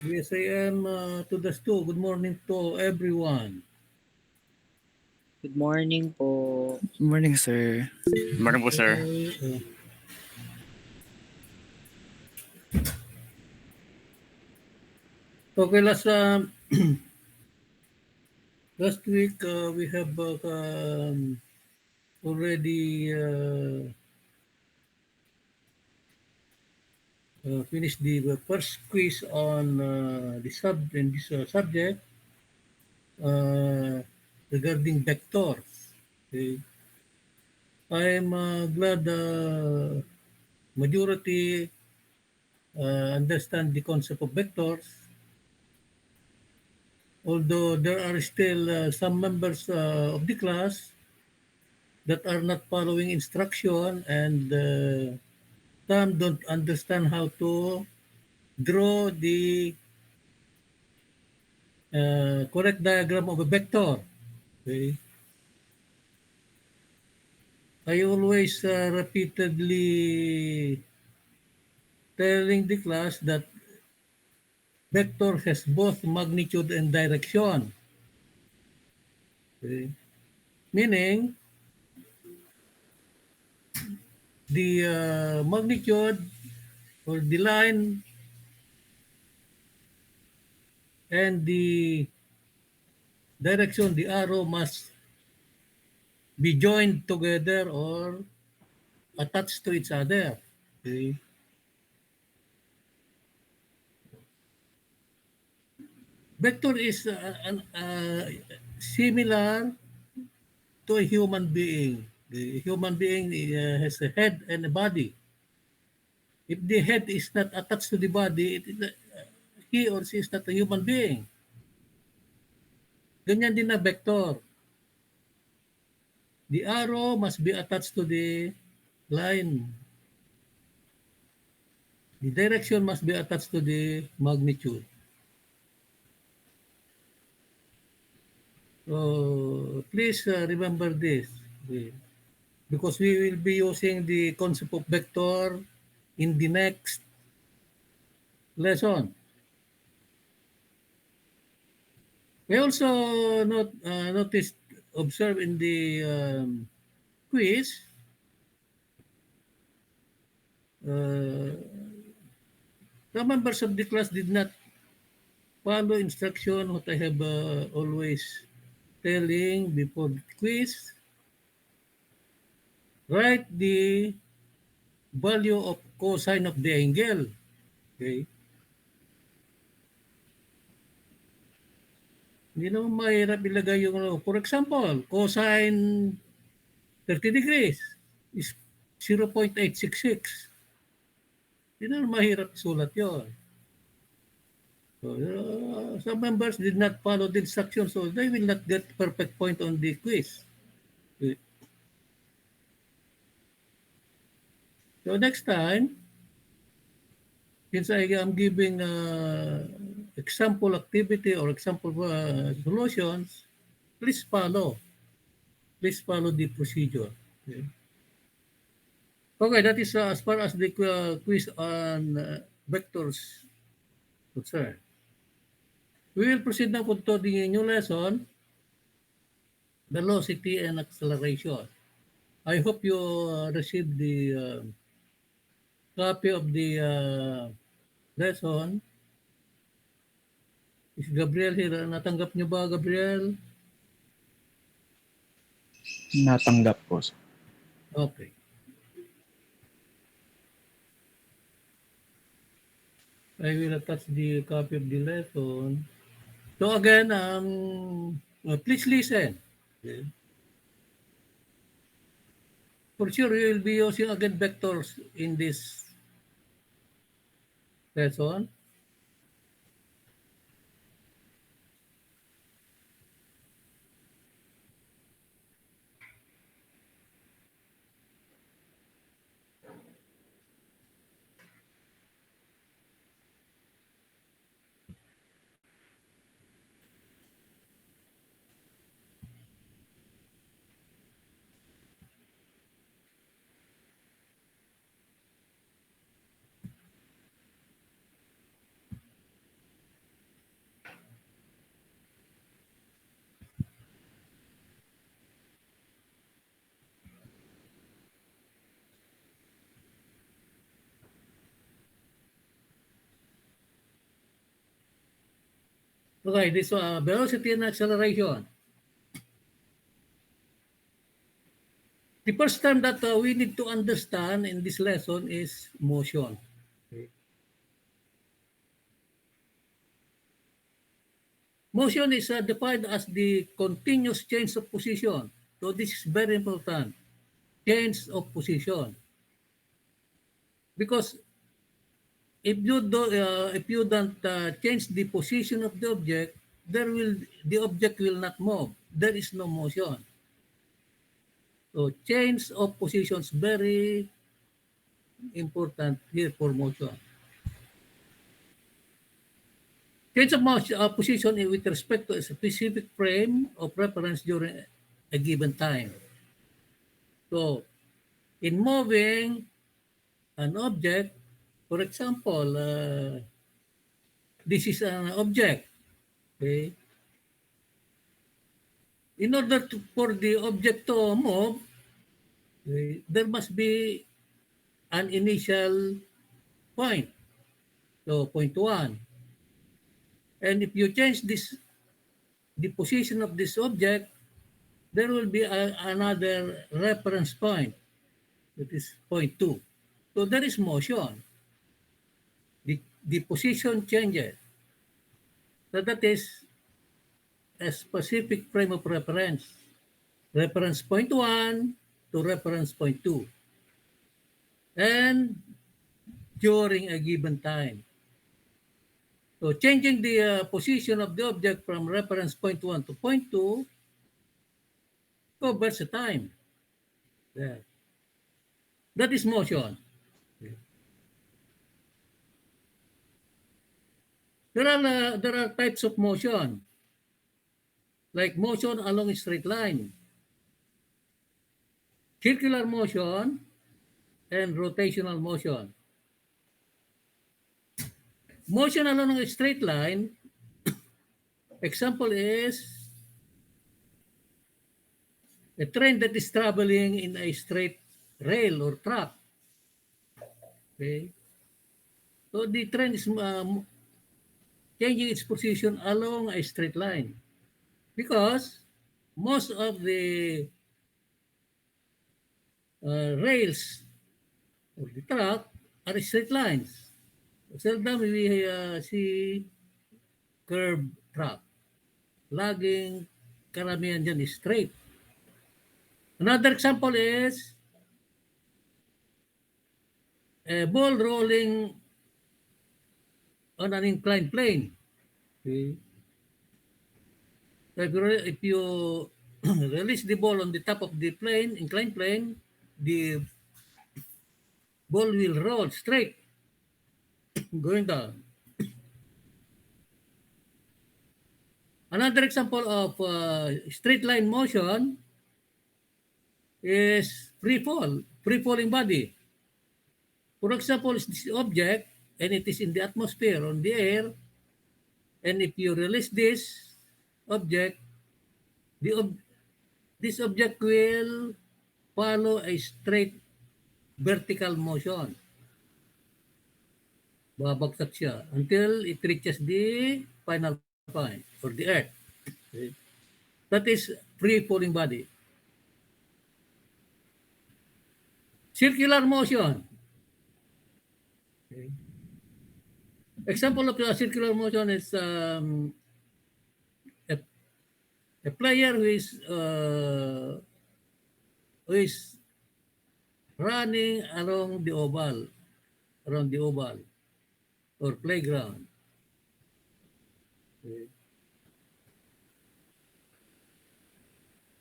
Yes, I am to the stu. Good morning to everyone. Good morning po. Morning, sir. Morning po, sir. Okay, last week we have already finished the first quiz on this subject uh, regarding vectors. Okay. I am glad majority understand the concept of vectors, although there are still some members of the class that are not following instruction, and some don't understand how to draw the correct diagram of a vector. Okay. I always repeatedly telling the class that vector has both magnitude and direction. Okay. Meaning, the magnitude or the line and the direction, the arrow must be joined together or attached to each other. Okay. Vector is similar to a human being. The human being has a head and a body. If the head is not attached to the body, he or she is not a human being. Ganyan din na vector. The arrow must be attached to the line. The direction must be attached to the magnitude. So please remember this. Okay. Because we will be using the concept of vector in the next lesson. We also noticed, observe in the quiz, uh, the members of the class did not follow instruction what I have always telling before the quiz. Write the value of cosine of the angle. Okay. Hindi naman mahirap ilagay yung, for example, cosine 30 degrees is 0.866. Hindi naman mahirap sulat yun. So, some members did not follow the instructions, so they will not get perfect point on the quiz. Okay. So next time, since I am giving example activity or example solutions, please follow. Please follow the procedure. Okay, okay, that is as far as the quiz on vectors concerned. We will proceed now to the new lesson, velocity and acceleration. I hope you received the copy of the lesson. Is Gabriel here? Natanggap niyo ba, Gabriel? Natanggap po, sir. Okay. I will attach the copy of the lesson. So again, please listen. Okay. For sure, you will be using again vectors in this lesson. Okay, this velocity and acceleration. The first term that we need to understand in this lesson is motion. Okay. Motion is defined as the continuous change of position. So this is very important. Change of position. Because if you don't change the position of the object, the object will not move. There is no motion. So change of position is very important here for motion. Change of position with respect to a specific frame of reference during a given time. So in moving an object, for example, this is an object. Okay. In order for the object to move, okay, there must be an initial point. So point 1. And if you change the position of this object, there will be another reference point. That is point 2. So there is motion. The position changes. So that is a specific frame of reference. Reference point 1 to reference point 2. And during a given time. So changing the position of the object from reference point 1 to point 2 covers the time. There. That is motion. There are types of motion, like motion along a straight line, circular motion, and rotational motion. Motion along a straight line, example is a train that is traveling in a straight rail or track. Okay. So the train is changing its position along a straight line because most of the rails or the track are straight lines. Seldom we see curved track. Laging karamihan dyan is straight. Another example is a ball rolling on an inclined plane. Okay. If you release the ball on the top of the plane, inclined plane, the ball will roll straight, going down. Another example of straight line motion is free falling body. For example, is this object and it is in the atmosphere, on the air, and if you release this object, this object will follow a straight vertical motion. Babagsak siya until it reaches the final point or the earth. Okay. That is free falling body. Circular motion. Okay. Example of circular motion is a player who is running around the oval or playground. Okay.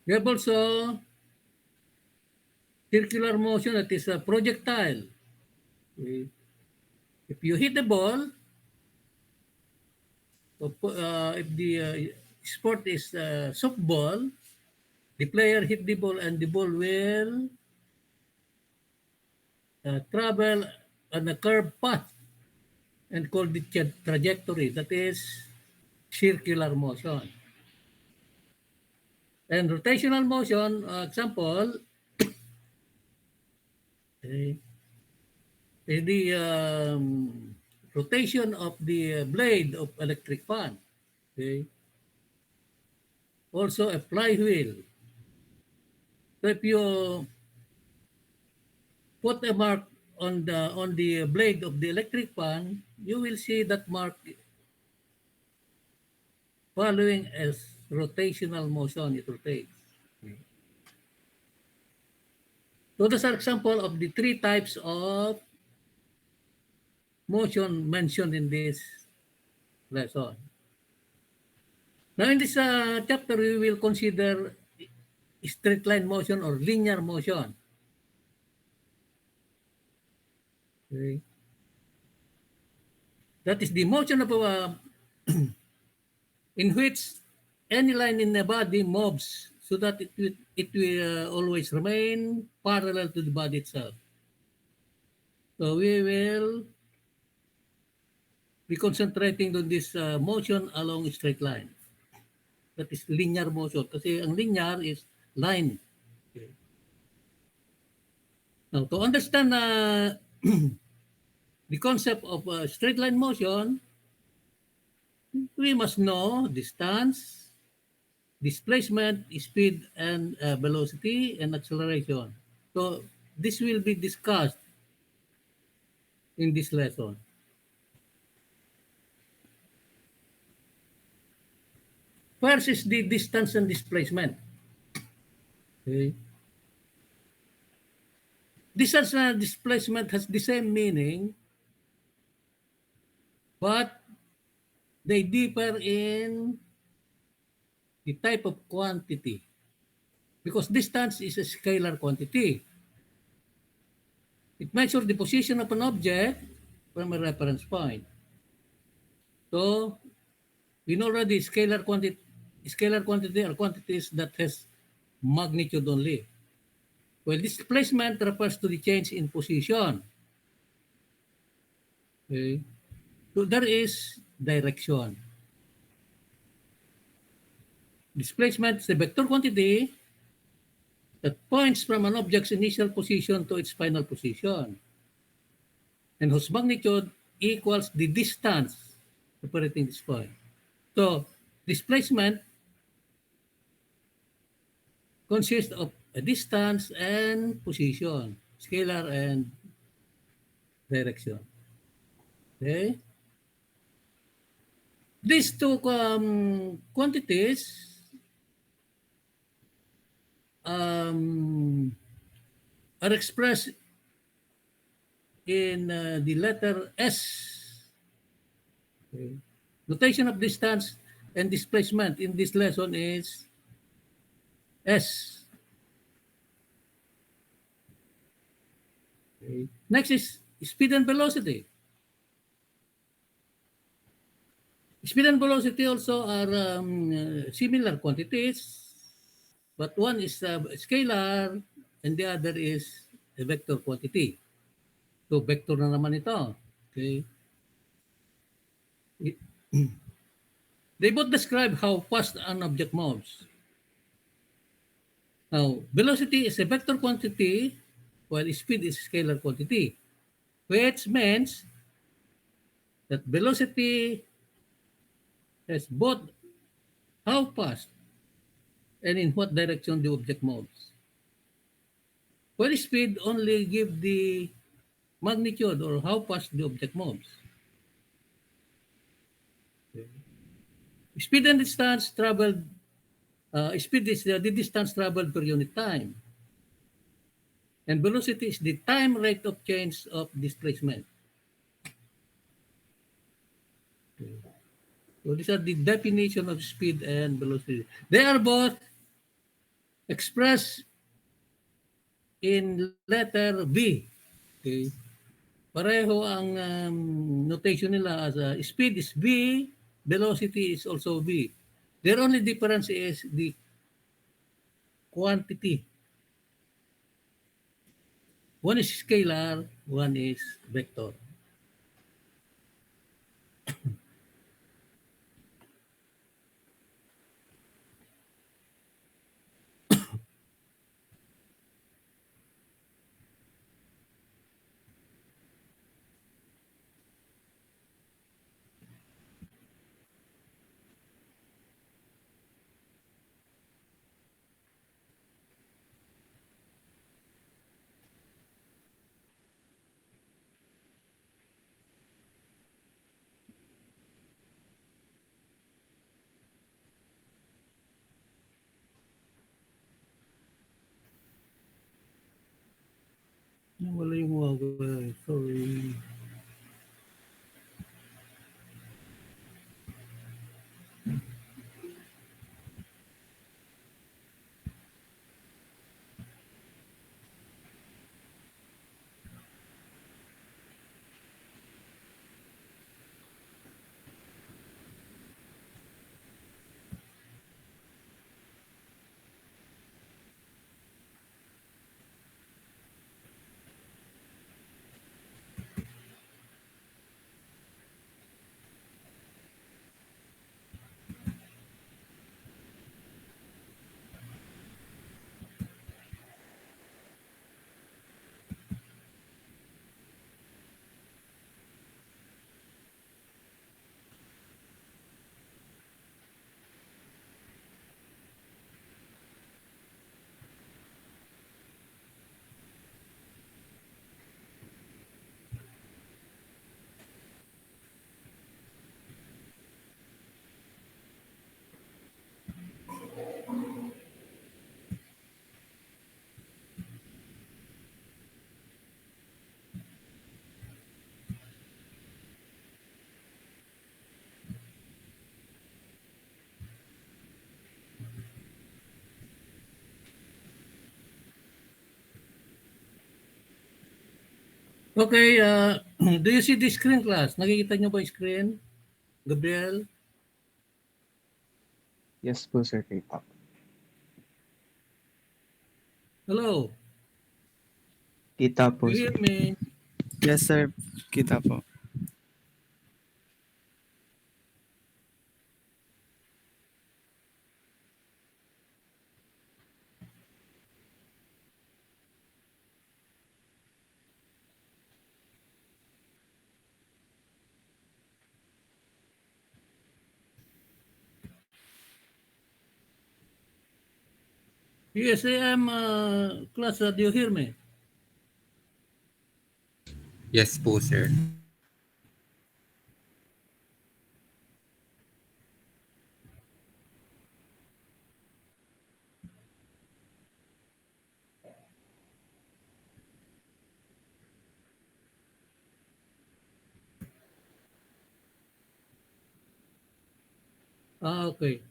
We have also circular motion that is a projectile. Okay. If you hit the ball, if the sport is softball, the player hit the ball and the ball will travel on a curved path and called it trajectory. That is circular motion. And rotational motion, example, okay, is the rotation of the blade of electric fan. Okay. Also a flywheel. So if you put a mark on the blade of the electric fan, you will see that mark following a rotational motion. It rotates. So those are example of the three types of motion mentioned in this lesson. Now in this chapter, we will consider straight line motion or linear motion. Okay. That is the motion of in which any line in the body moves so that it will always remain parallel to the body itself. So we will be concentrating on this motion along a straight line. That is linear motion. Kasi ang linear is line. Okay. Now, to understand the concept of straight line motion, we must know distance, displacement, speed, and velocity, and acceleration. So this will be discussed in this lesson. First is the distance and displacement. Okay. Distance and displacement has the same meaning, but they differ in the type of quantity. Because distance is a scalar quantity. It measures the position of an object from a reference point. So, we know already scalar quantity are quantities that has magnitude only. Well, displacement refers to the change in position. Okay. So there is direction. Displacement is a vector quantity that points from an object's initial position to its final position, and whose magnitude equals the distance separating this point. So, displacement consists of a distance and position, scalar and direction. Okay? These two quantities are expressed in the letter S. Okay. Notation of distance and displacement in this lesson is S. Okay. Next is speed and velocity. Speed and velocity also are similar quantities, but one is scalar and the other is a vector quantity. So vector na naman ito. Okay. They both describe how fast an object moves. Now, velocity is a vector quantity while speed is a scalar quantity, which means that velocity has both how fast and in what direction the object moves. While speed only gives the magnitude or how fast the object moves. Speed and distance traveled, speed is the distance traveled per unit time. And velocity is the time rate of change of displacement. Okay. So these are the definition of speed and velocity. They are both expressed in letter V. Okay. Pareho ang notation nila as speed is V, velocity is also V. Their only difference is the quantity. One is scalar, one is vector. Wala yung sorry. Okay, do you see the screen, class? Nakikita nyo ba yung screen? Gabriel? Yes po, sir. Kita po. Hello? Kita po, Do you sir. hear me? Yes, sir. Kita po. Yes, I am, class. Do you hear me? Yes po, sir. Okay.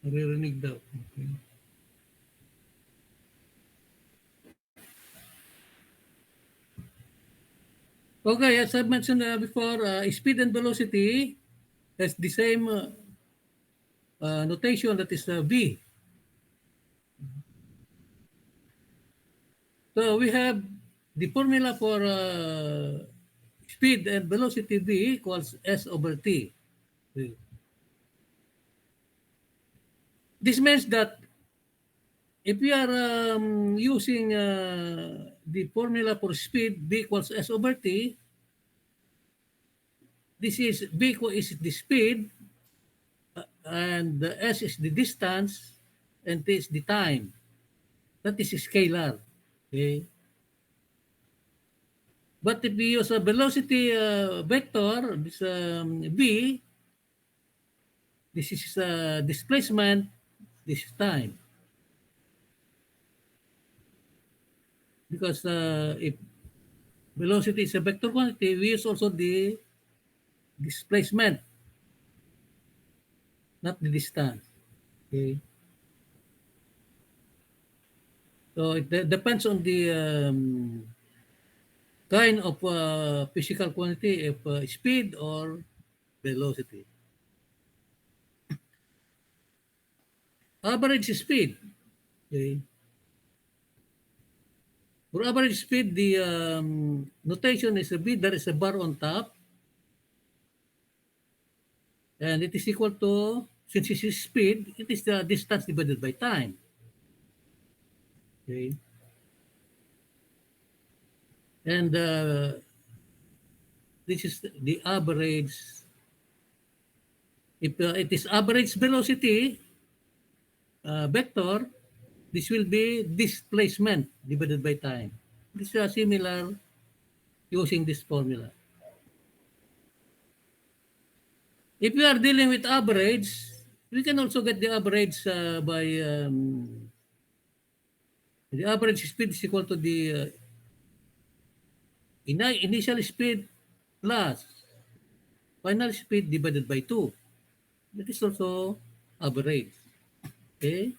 Naririnig daw. Okay. Okay, as I mentioned before, speed and velocity has the same notation, that is v. So we have the formula for speed and velocity v equals s over t. This means that if we are using the formula for speed v equals s over t, this is v is the speed, and the s is the distance, and t is the time. That is scalar. Okay. But if we use a velocity vector, this v, this is displacement, this is time. Because if velocity is a vector quantity, we use also the displacement, not the distance. Okay. So it depends on the kind of physical quantity, if speed or velocity. Average speed. Okay. For average speed, the notation is a v, there is a bar on top, and it is equal to, since it is speed, it is the distance divided by time. Okay. And this is the average. If it is average velocity vector, this will be displacement divided by time. This is similar using this formula. If we are dealing with average, we can also get the average by the average speed is equal to the initial speed plus final speed divided by 2. That is also average. Okay?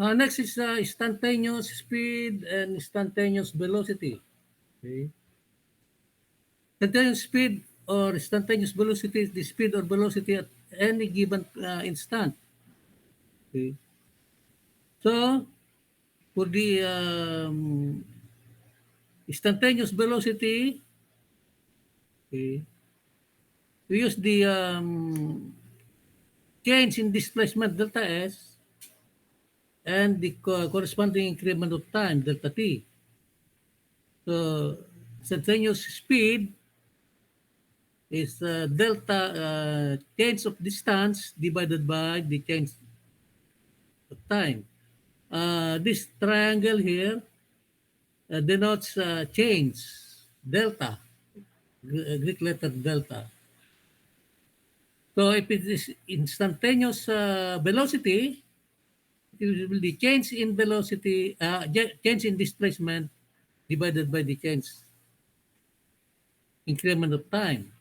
Next is instantaneous speed and instantaneous velocity. Okay. Instantaneous speed or instantaneous velocity is the speed or velocity at any given instant. Okay. So, for the instantaneous velocity, okay, we use the change in displacement delta S and the corresponding increment of time delta T. So, instantaneous speed is delta change of distance divided by the change of time. This triangle here denotes change, delta, Greek letter delta. So if it is instantaneous velocity, it will be the change in velocity, change in displacement divided by the change increment of time.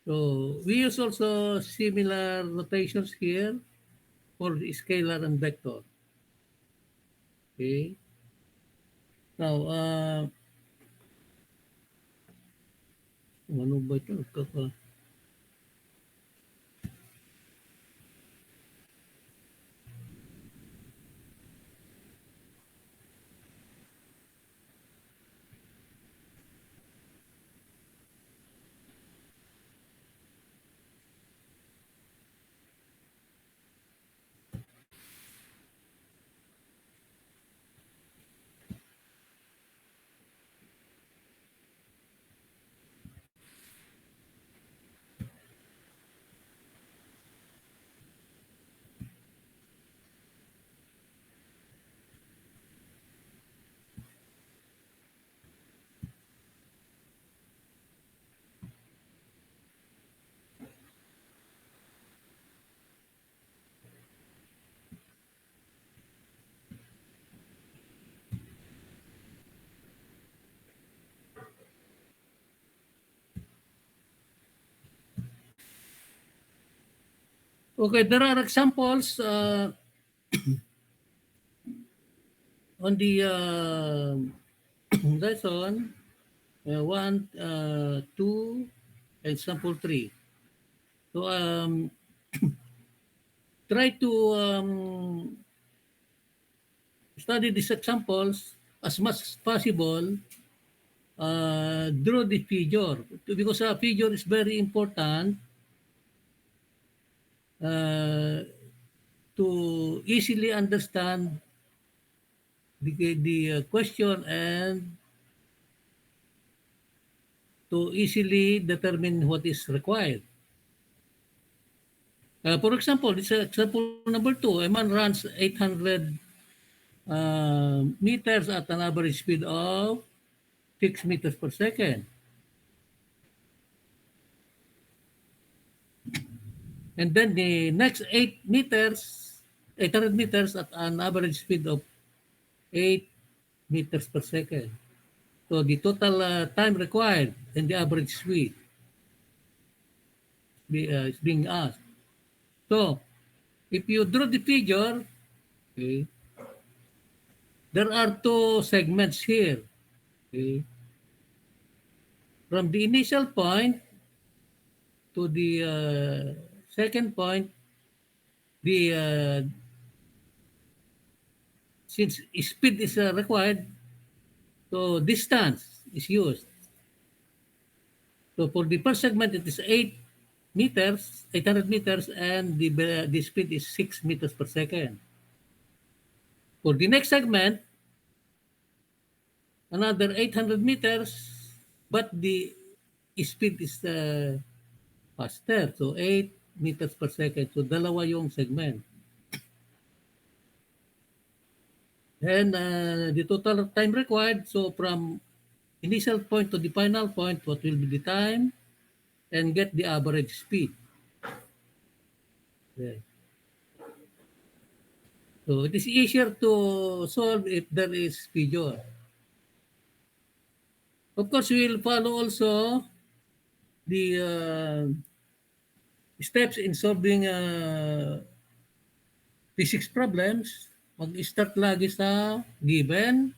So we use also similar notations here for the scalar and vector. Okay. Now, ano ba ito? Okay, there are examples on the lesson 1, 2, and sample 3. So try to study these examples as much as possible. Draw the figure because a figure is very important to easily understand the question and to easily determine what is required. For example, this is example number 2. A man runs 800 meters at an average speed of 6 meters per second. And then the next 800 meters at an average speed of 8 meters per second. So the total time required and the average speed is being asked. So if you draw the figure, okay, there are two segments here. Okay. From the initial point to the second point, the since speed is required, so distance is used. So for the first segment, it is 800 meters, and the speed is 6 meters per second. For the next segment, another 800 meters, but the speed is faster. So 8 meters per second. So dalawa yung segment. And the total time required, so from initial point to the final point, what will be the time? And get the average speed. Okay. So it is easier to solve if there is figure. Of course, we will follow also the steps in solving physics problems. Mag-start lagi sa given,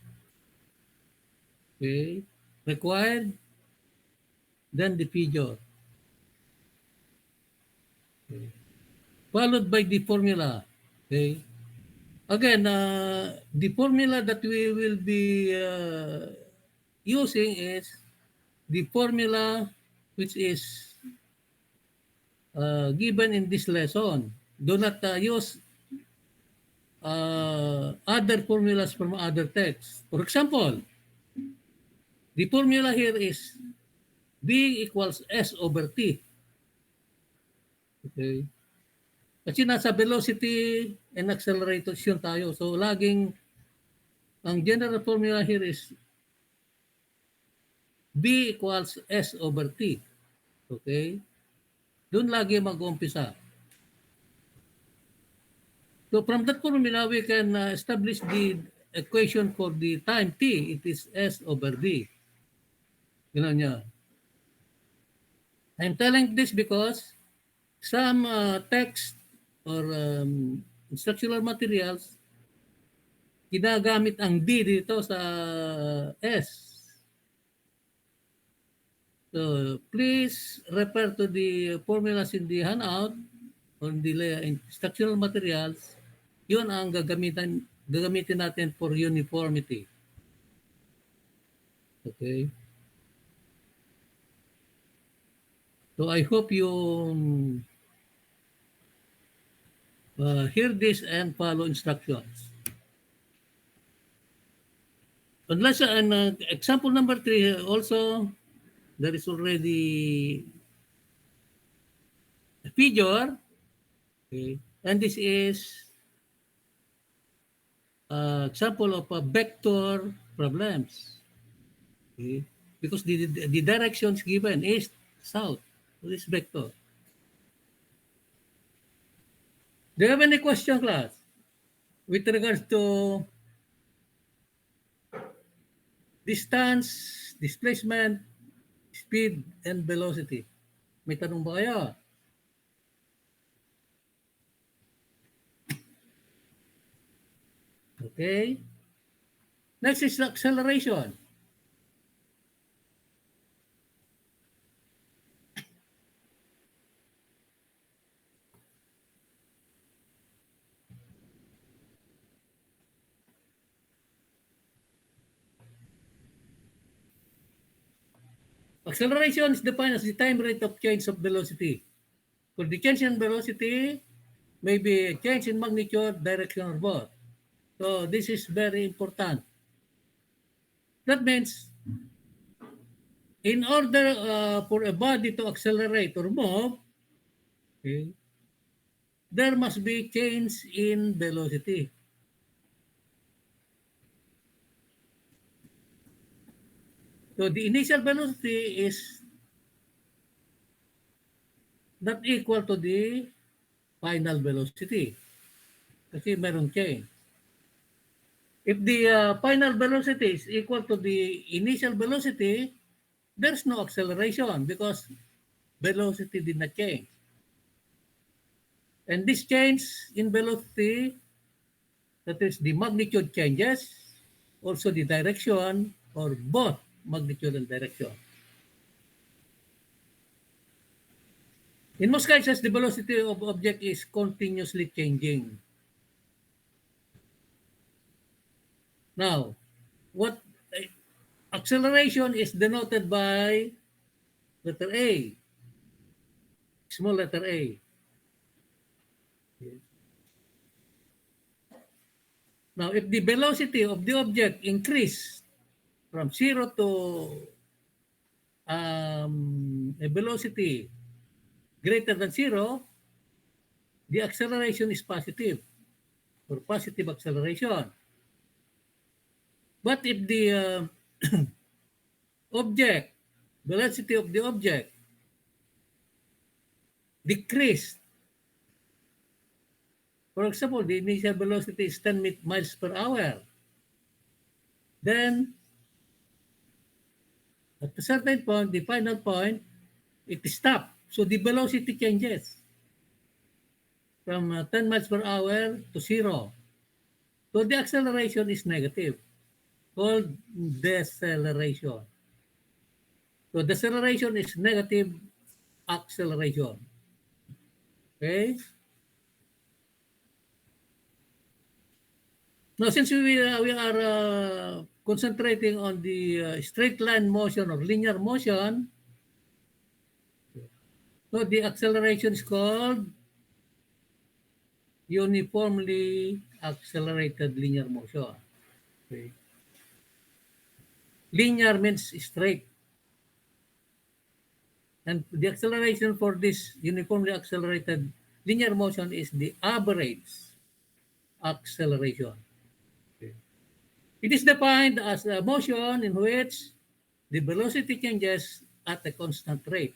okay, required, then the figure. Okay. Followed by the formula. Okay. Again, the formula that we will be using is the formula which is given in this lesson. Do not use other formulas from other texts. For example, the formula here is B equals S over T. Okay. Kasi nasa velocity and acceleration tayo. So laging ang general formula here is B equals S over T. Okay? Doon lagi mag-umpisa. So from that formula, we can establish the equation for the time T. It is S over D. Gano'n niya. I'm telling this because some text or instructional materials, ginagamit ang D dito sa S. So please refer to the formulas in the handout on the instructional materials. Yun ang gagamitin natin for uniformity. Okay. So I hope you hear this and follow instructions. Unless example number 3 also, there is already a figure, okay, and this is example of vector problems, okay, because the directions given is south, so this vector. Do you have any question, class, with regards to distance, displacement, speed, and velocity? May tanong ba kayo? Okay. Next is acceleration. Acceleration is defined as the time rate of change of velocity. For the change in velocity may be a change in magnitude, direction, or both. So this is very important. That means in order for a body to accelerate or move, okay, there must be change in velocity. So the initial velocity is not equal to the final velocity kasi meron change. If the final velocity is equal to the initial velocity, there's no acceleration because velocity did not change. And this change in velocity, that is the magnitude changes, also the direction, or both magnitude and direction. In most cases, the velocity of object is continuously changing. Now, what acceleration is denoted by letter A, small letter A. Now, if the velocity of the object increase from 0 to a velocity greater than 0, the acceleration is positive or positive acceleration. But if the object, velocity of the object decreased, for example, the initial velocity is 10 miles per hour, then at a certain point, the final point, it stops. So the velocity changes from 10 miles per hour to 0. So the acceleration is negative, called deceleration. So deceleration is negative acceleration. Okay? Now, since we are concentrating on the straight line motion or linear motion, so the acceleration is called uniformly accelerated linear motion. Okay. Linear means straight. And the acceleration for this uniformly accelerated linear motion is the average acceleration. Okay. It is defined as a motion in which the velocity changes at a constant rate.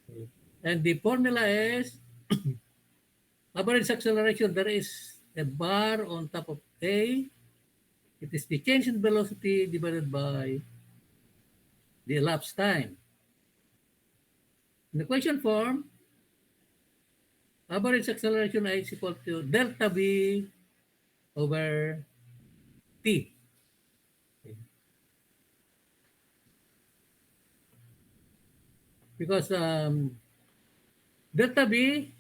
Okay. And the formula is average acceleration, there is a bar on top of A. It is the change in velocity divided by the elapsed time. In the equation form, average acceleration is equal to delta V over T. Okay. Because delta V,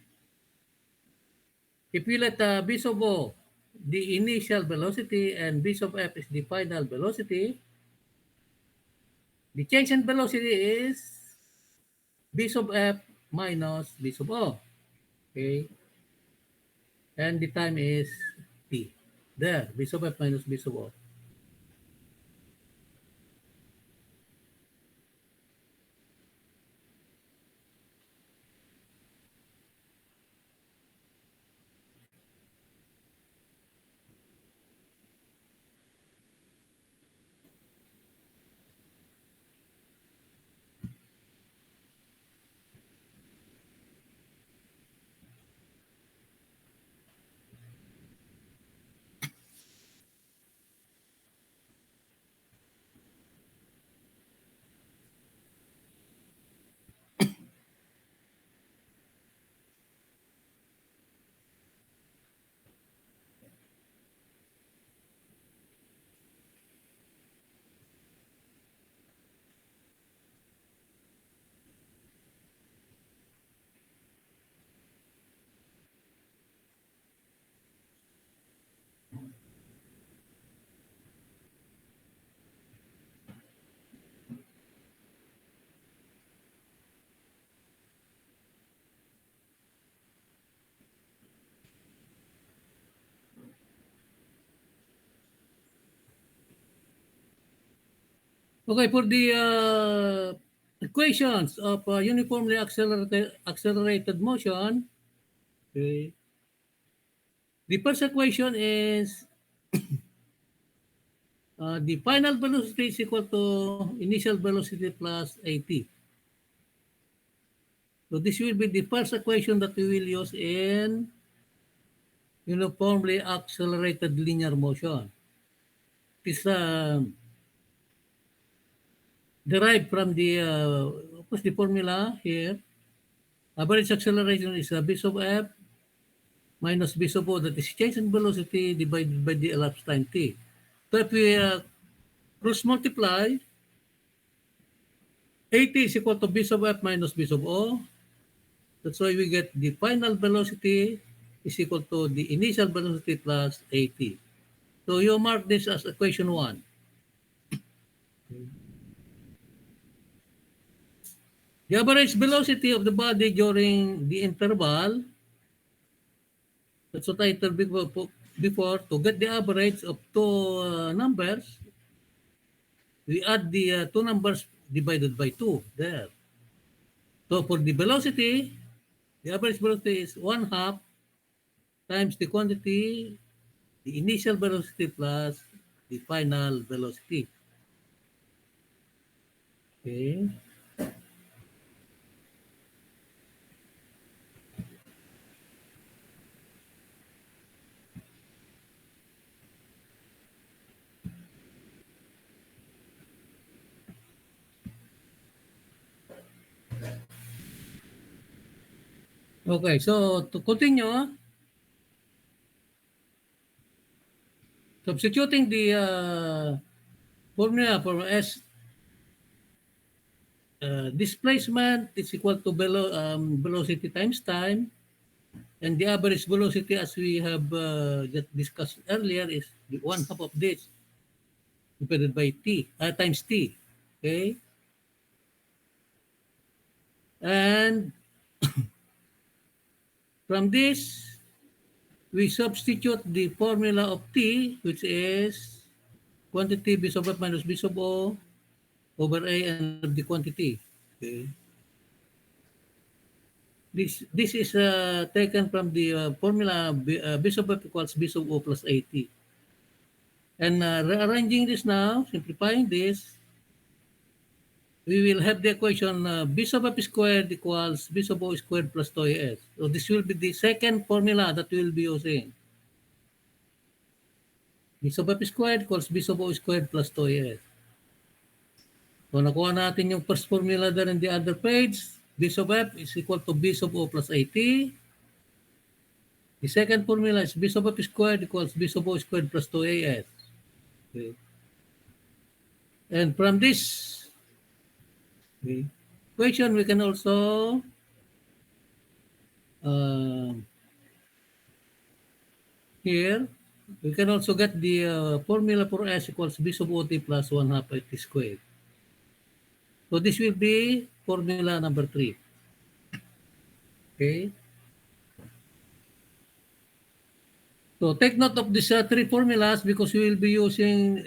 if we let V sub O the initial velocity and V sub F is the final velocity, the change in velocity is V sub F minus V sub O. Okay. And the time is T. There, V sub F minus V sub O. Okay, for the equations of uniformly accelerated motion, Okay. The first equation is the final velocity is equal to initial velocity plus at. So this will be the first equation that we will use in uniformly accelerated linear motion. It is derived from what's the formula here? Average acceleration is b sub f minus b sub o, that is change in velocity divided by the elapsed time t. So if we cross multiply, at is equal to b sub f minus b sub o. That's why we get the final velocity is equal to the initial velocity plus at. So you mark this as equation 1. The average velocity of the body during the interval, that's what I told before, to get the average of two numbers, we add the two numbers divided by 2 there. So for the velocity, the average velocity is 1/2 times the quantity, the initial velocity plus the final velocity. Okay. Okay, so to continue, substituting the formula for S, displacement is equal to velocity times time, and the average velocity, as we have just discussed earlier, is the 1/2 of this divided by t times t. Okay, and from this we substitute the formula of t, which is quantity b sub f minus b sub o over a and of the quantity. Okay. This is taken from the formula b sub f equals b sub o plus at. And rearranging this now, simplifying this, we will have the equation b sub f squared equals b sub o squared plus 2as. So this will be the second formula that we will be using. B sub f squared equals b sub o squared plus 2as. So nakuha natin yung first formula there in the other page. B sub f is equal to b sub o plus at. The second formula is b sub f squared equals b sub o squared plus 2as. Okay. And from this equation, we can also here, we can also get the formula for S equals b sub ot plus 1/2 at squared. So this will be formula number 3. Okay. So take note of these 3 formulas because we will be using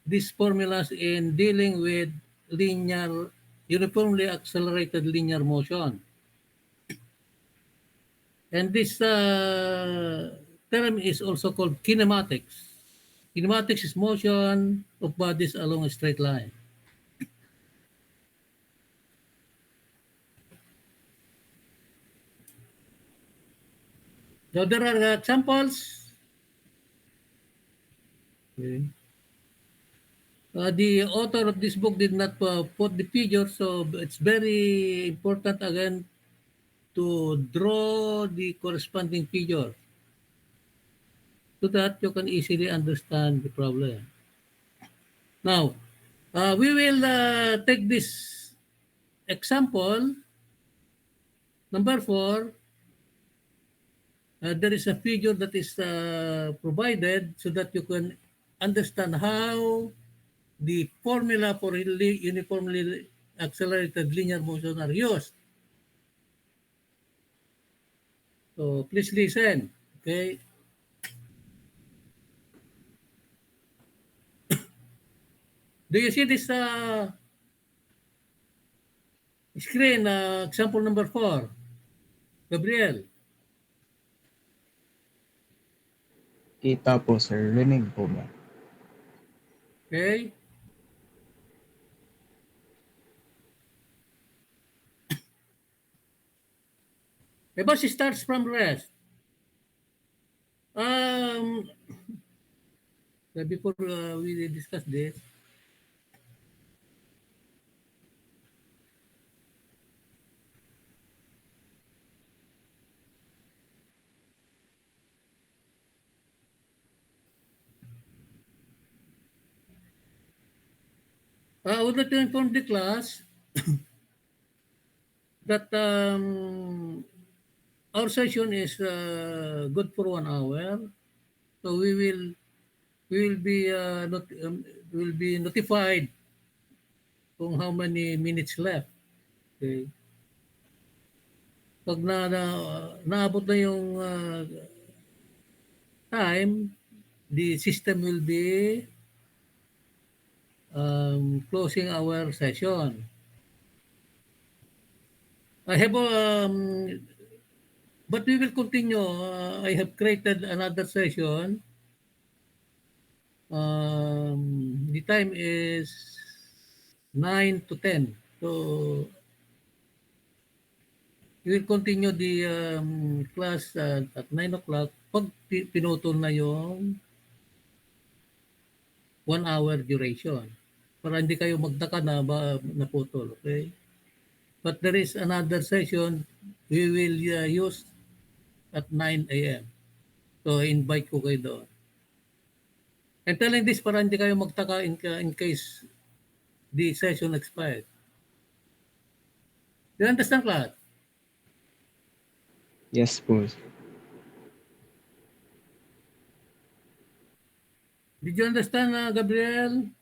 these formulas in dealing with uniformly accelerated linear motion. And this term is also called kinematics. Kinematics is motion of bodies along a straight line. Now there are examples. Okay. The author of this book did not put the figure, so it's very important again to draw the corresponding figure so that you can easily understand the problem. Now, we will take this example, number 4. There is a figure that is provided so that you can understand how the formula for uniformly accelerated linear motion are used. So please listen, okay? Do you see this screen, example number 4? Gabriel? Kita po, sir. Rinig po ba? Okay? A bus starts from rest. Um, before we discuss this, I would like to inform the class that our session is good for 1 hour. So we will be notified kung how many minutes left. Okay. Pag naabot na yung time, the system will be closing our session. I have but we will continue. I have created another session. The time is 9 to 10. So we will continue the class at 9 o'clock pag pinutol na yung 1 hour duration. Para hindi kayo magtaka na naputol. Okay? But there is another session we will use at 9 a.m. So invite ko kayo doon. I'm telling this para hindi kayo magtaka in case the session expired. Do you understand, class? Yes po, sir. Did you understand, Gabriel?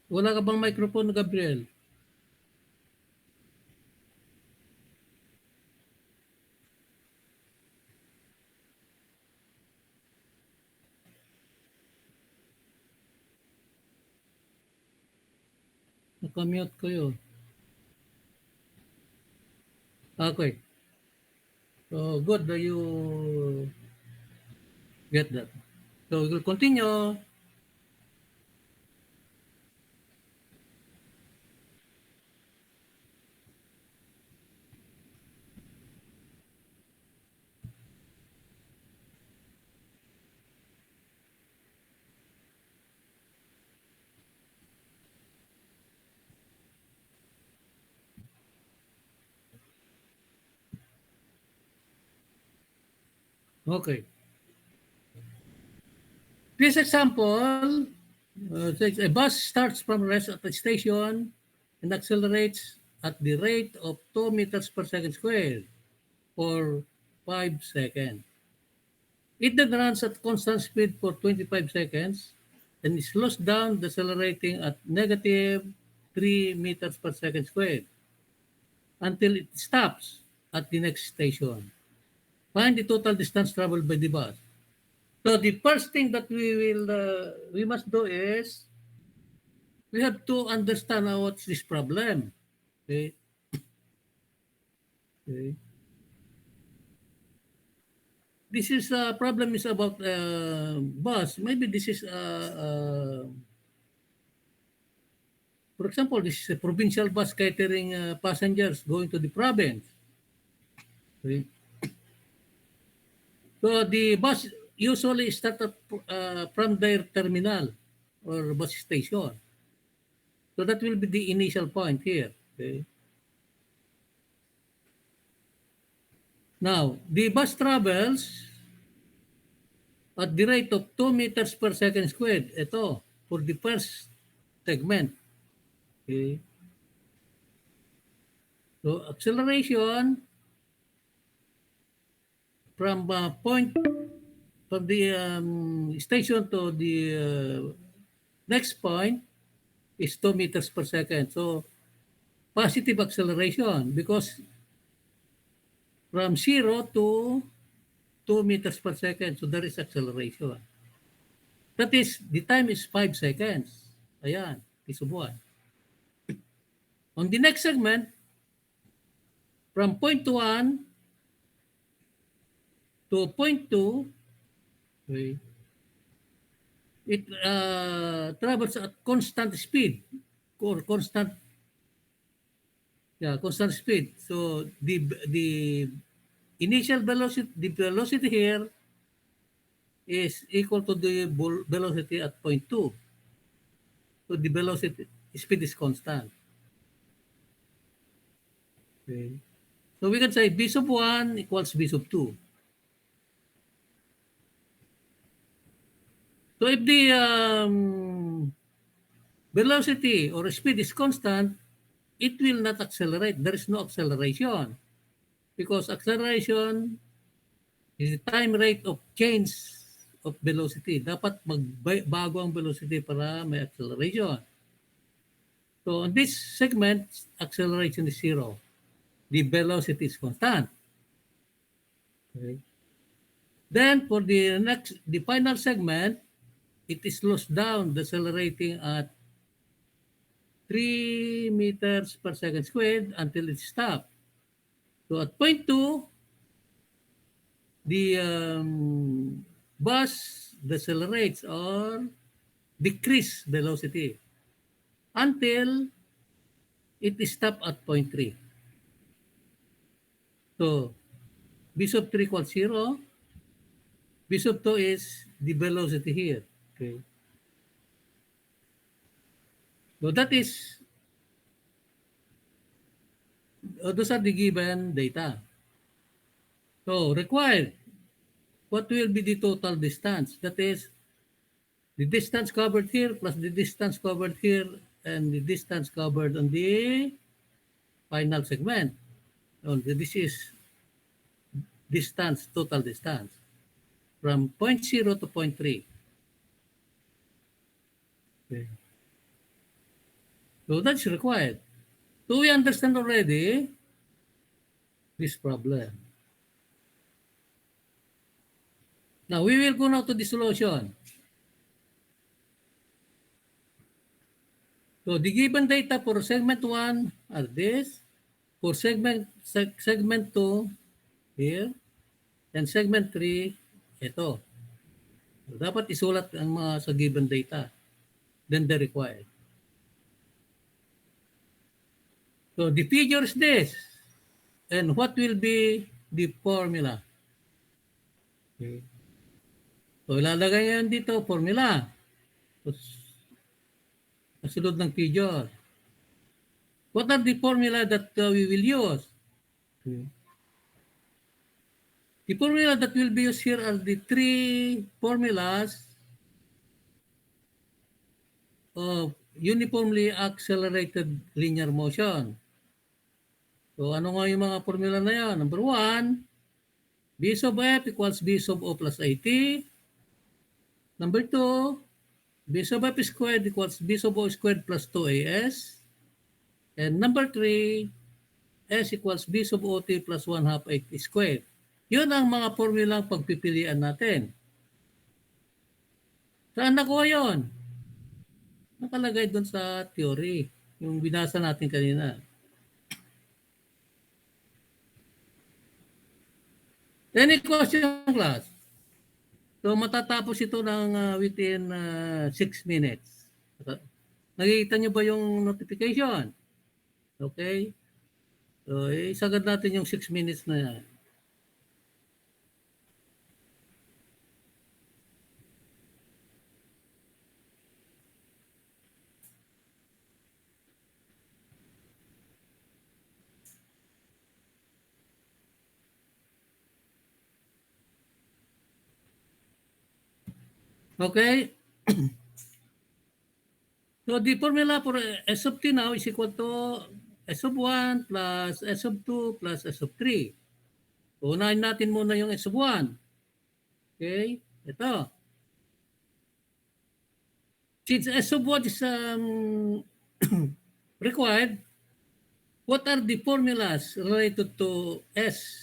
Wala ka bang microphone, Gabriel? Nakamute ko yun. Okay. So, good that you get that. So, we will continue. Okay. This example says a bus starts from rest at a station and accelerates at the rate of 2 meters per second squared for 5 seconds. It then runs at constant speed for 25 seconds and slows down, decelerating at negative 3 meters per second squared until it stops at the next station. Find the total distance traveled by the bus. So the first thing that we must do is we have to understand what's this problem. Okay. Okay. This is problem is about bus. Maybe this is for example, this is a provincial bus catering passengers going to the province. Okay. So the bus usually start up, from their terminal or bus station. So that will be the initial point here. Okay. Now, the bus travels at the rate of 2 meters per second squared. Ito, for the first segment. Okay. So, acceleration from from the station to the next point is 2 meters per second. So, positive acceleration because from 0 to 2 meters per second. So, there is acceleration. That is, the time is 5 seconds. Ayan, isubuan. On the next segment, from point 1 to point 2, okay, it travels at constant speed or constant speed. So the initial velocity, the velocity here is equal to the velocity at point 2. So the velocity speed is constant. Okay. So we can say v sub 1 equals v sub 2. So if the velocity or speed is constant, it will not accelerate. There is no acceleration because acceleration is the time rate of change of velocity. Dapat magbago ang velocity para may acceleration. So on this segment, acceleration is 0. The velocity is constant. Okay. Then for the final segment, it is slowed down, decelerating at 3 meters per second squared until it stops. So at point 2, the bus decelerates or decrease velocity until it stops at point 3. So v sub 3 equals 0. V sub 2 is the velocity here. Okay. So that is, those are the given data. So required, what will be the total distance? That is, the distance covered here plus the distance covered here and the distance covered on the final segment. So this is distance, total distance from point 0 to point 3. Okay. So that's required. So we understand already this problem. Now we will go now to the solution. So the given data for segment 1 are this. For segment 2 here and segment 3 ito. So dapat isulat ang mga sa given data. Then the required. So the figure is this. And what will be the formula? Okay. So ilalagay yan dito, formula. So, kasunod ng figure. What are the formula that we will use? Okay. The formula that will be used here are the 3 formulas of uniformly accelerated linear motion. So ano nga yung mga formula na yan? Number 1, v sub f equals v sub o plus at. Number 2, v sub f squared equals v sub o squared plus 2as. And number 3, s equals v sub ot plus 1/2 a squared. Yun ang mga formulang pagpipilian natin. Saan nakuha yun? Nakalagay doon sa theory, yung binasa natin kanina. Any question, class? So matatapos ito ng within 6 minutes. Nakikita nyo ba yung notification? Okay? So isagad natin yung 6 minutes na yan. Okay? So the formula for S sub t now is equal to S sub 1 plus S sub 2 plus S sub 3. So unahin natin muna yung S sub 1. Okay? Ito. Since S sub 1 is required, what are the formulas related to S?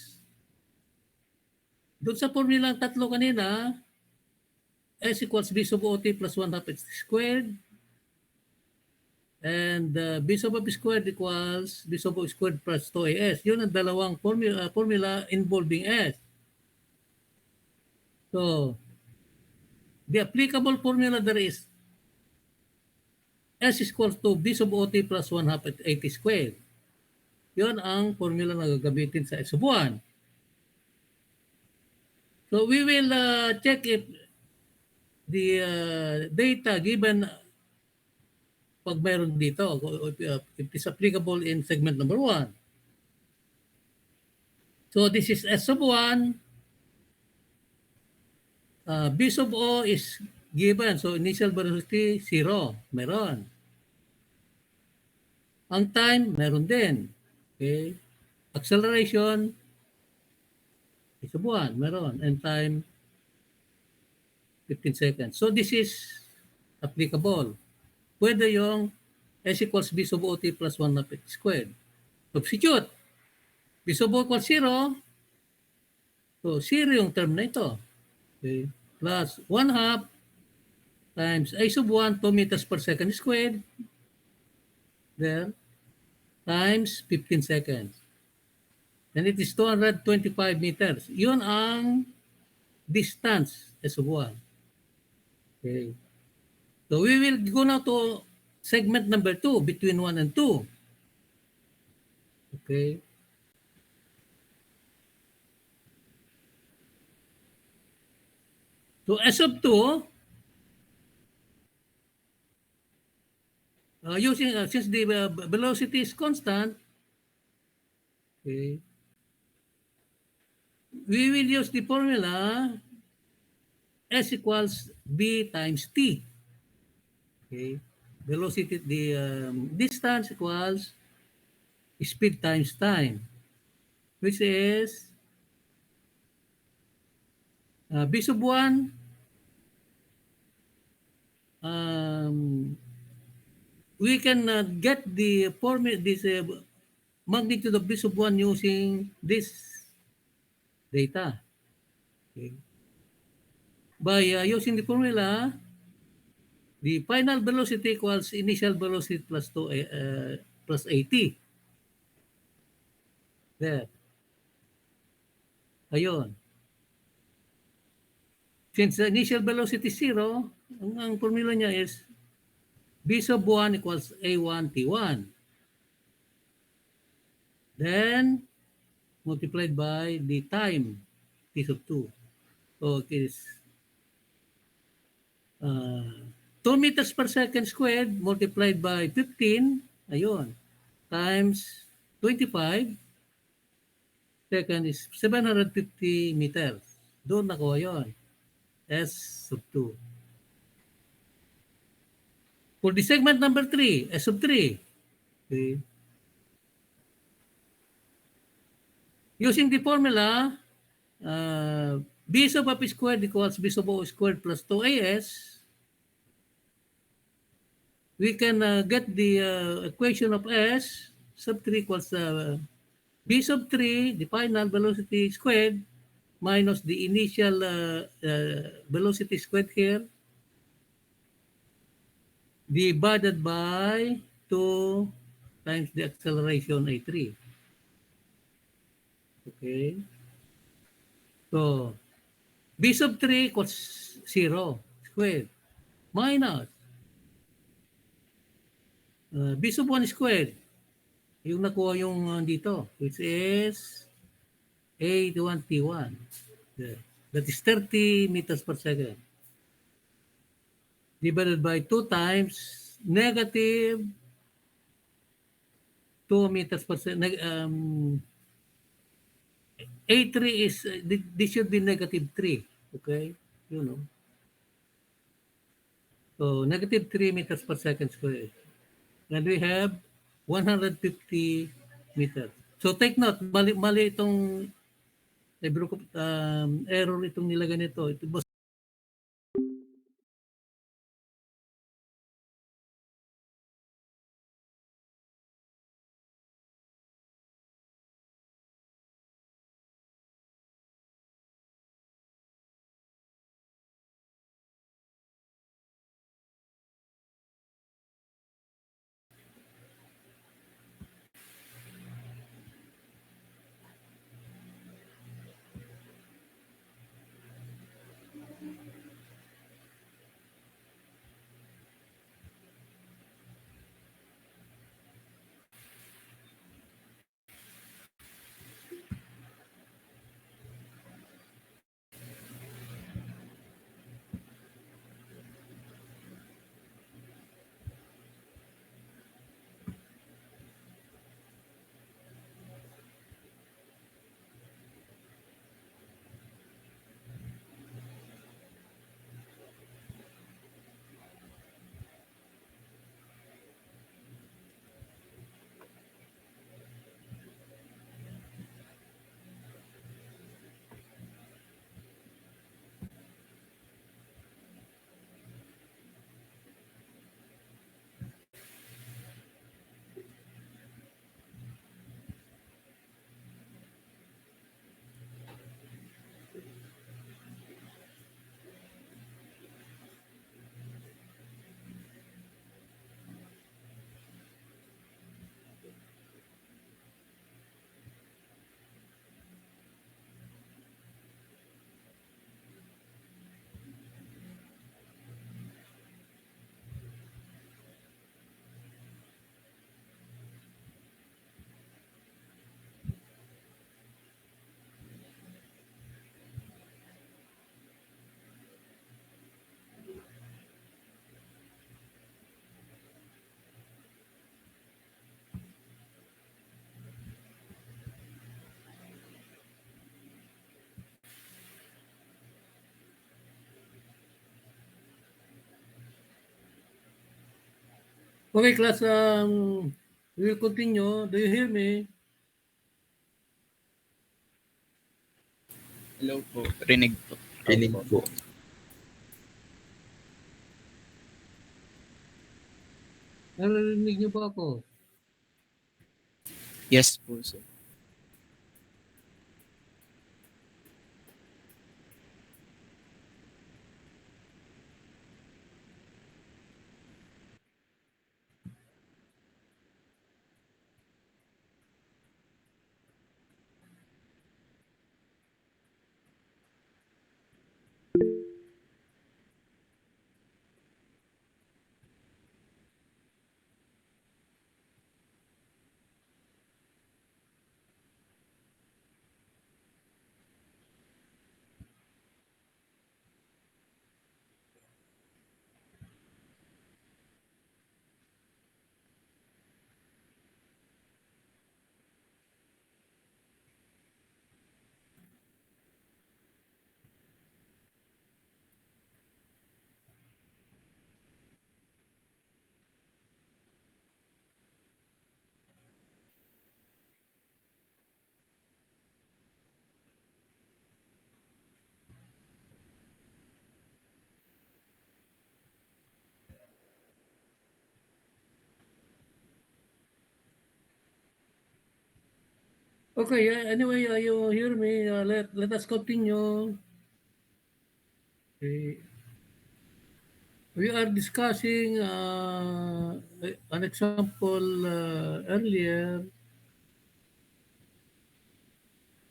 Doon sa formula tatlo kanina, S equals v sub ot plus 1/2 x squared. And b sub f squared equals b sub o squared plus 2as. Yun ang dalawang formula involving s. So, the applicable formula there is s is equals to b sub ot plus 1 half at 80 squared. Yun ang formula na gagamitin sa s sub 1. So, we will check if the data given pag mayroon dito, if it's applicable in segment number 1. So this is S sub 1. B sub O is given. So initial velocity, 0. Meron. Ang time, meron din. Okay. Acceleration, B sub 1. Meron. And time, 15 seconds. So this is applicable. Pwede yung S equals B sub OT plus 1 half x squared. Substitute. B sub O equals 0. So 0 yung term na ito. Okay. Plus 1 half times A sub 1, 2 meters per second squared. There. Times 15 seconds. And it is 225 meters. Yun ang distance S sub 1. Okay. So we will go now to segment number 2, between 1 and 2. Okay. So S sub 2, using since the velocity is constant, okay, we will use the formula S equals B times T. Okay, velocity, the distance equals speed times time, which is B sub 1 we can get the formula, this magnitude of B sub 1 using this data. Okay. By using the formula, the final velocity equals initial velocity plus 2 plus 80. There. Ayun. Since the initial velocity is 0, ang formula niya is B sub 1 equals A1 T1. Then, multiplied by the time, T sub 2. So, it is 2 meters per second squared multiplied by 15, ayun, times 25, second is 750 meters. Doon nakuha yun. S sub 2. For the segment number 3, S sub 3, okay, using the formula, B sub f squared equals B sub O squared plus 2as, we can get the equation of S sub 3 equals B sub 3, the final velocity squared, minus the initial velocity squared here, divided by 2 times the acceleration A3. Okay. So, B sub 3 equals 0 squared minus B sub 1 squared. Yung nakuha yung dito, which is A1 T1. That is 30 meters per second. Divided by 2 times negative 2 meters per second. A3 is, this should be negative 3. Okay? You know. So, negative 3 meters per second squared. And we have 150 meters. So, take note, mali itong error itong nilagay nito. Ito was Okay, class, we will continue. Do you hear me? Hello po. Rinig po. Rinig po. Narinig niyo ba ako? Yes po, sir. Okay, anyway, you hear me? Let us continue. Okay. We are discussing an example earlier.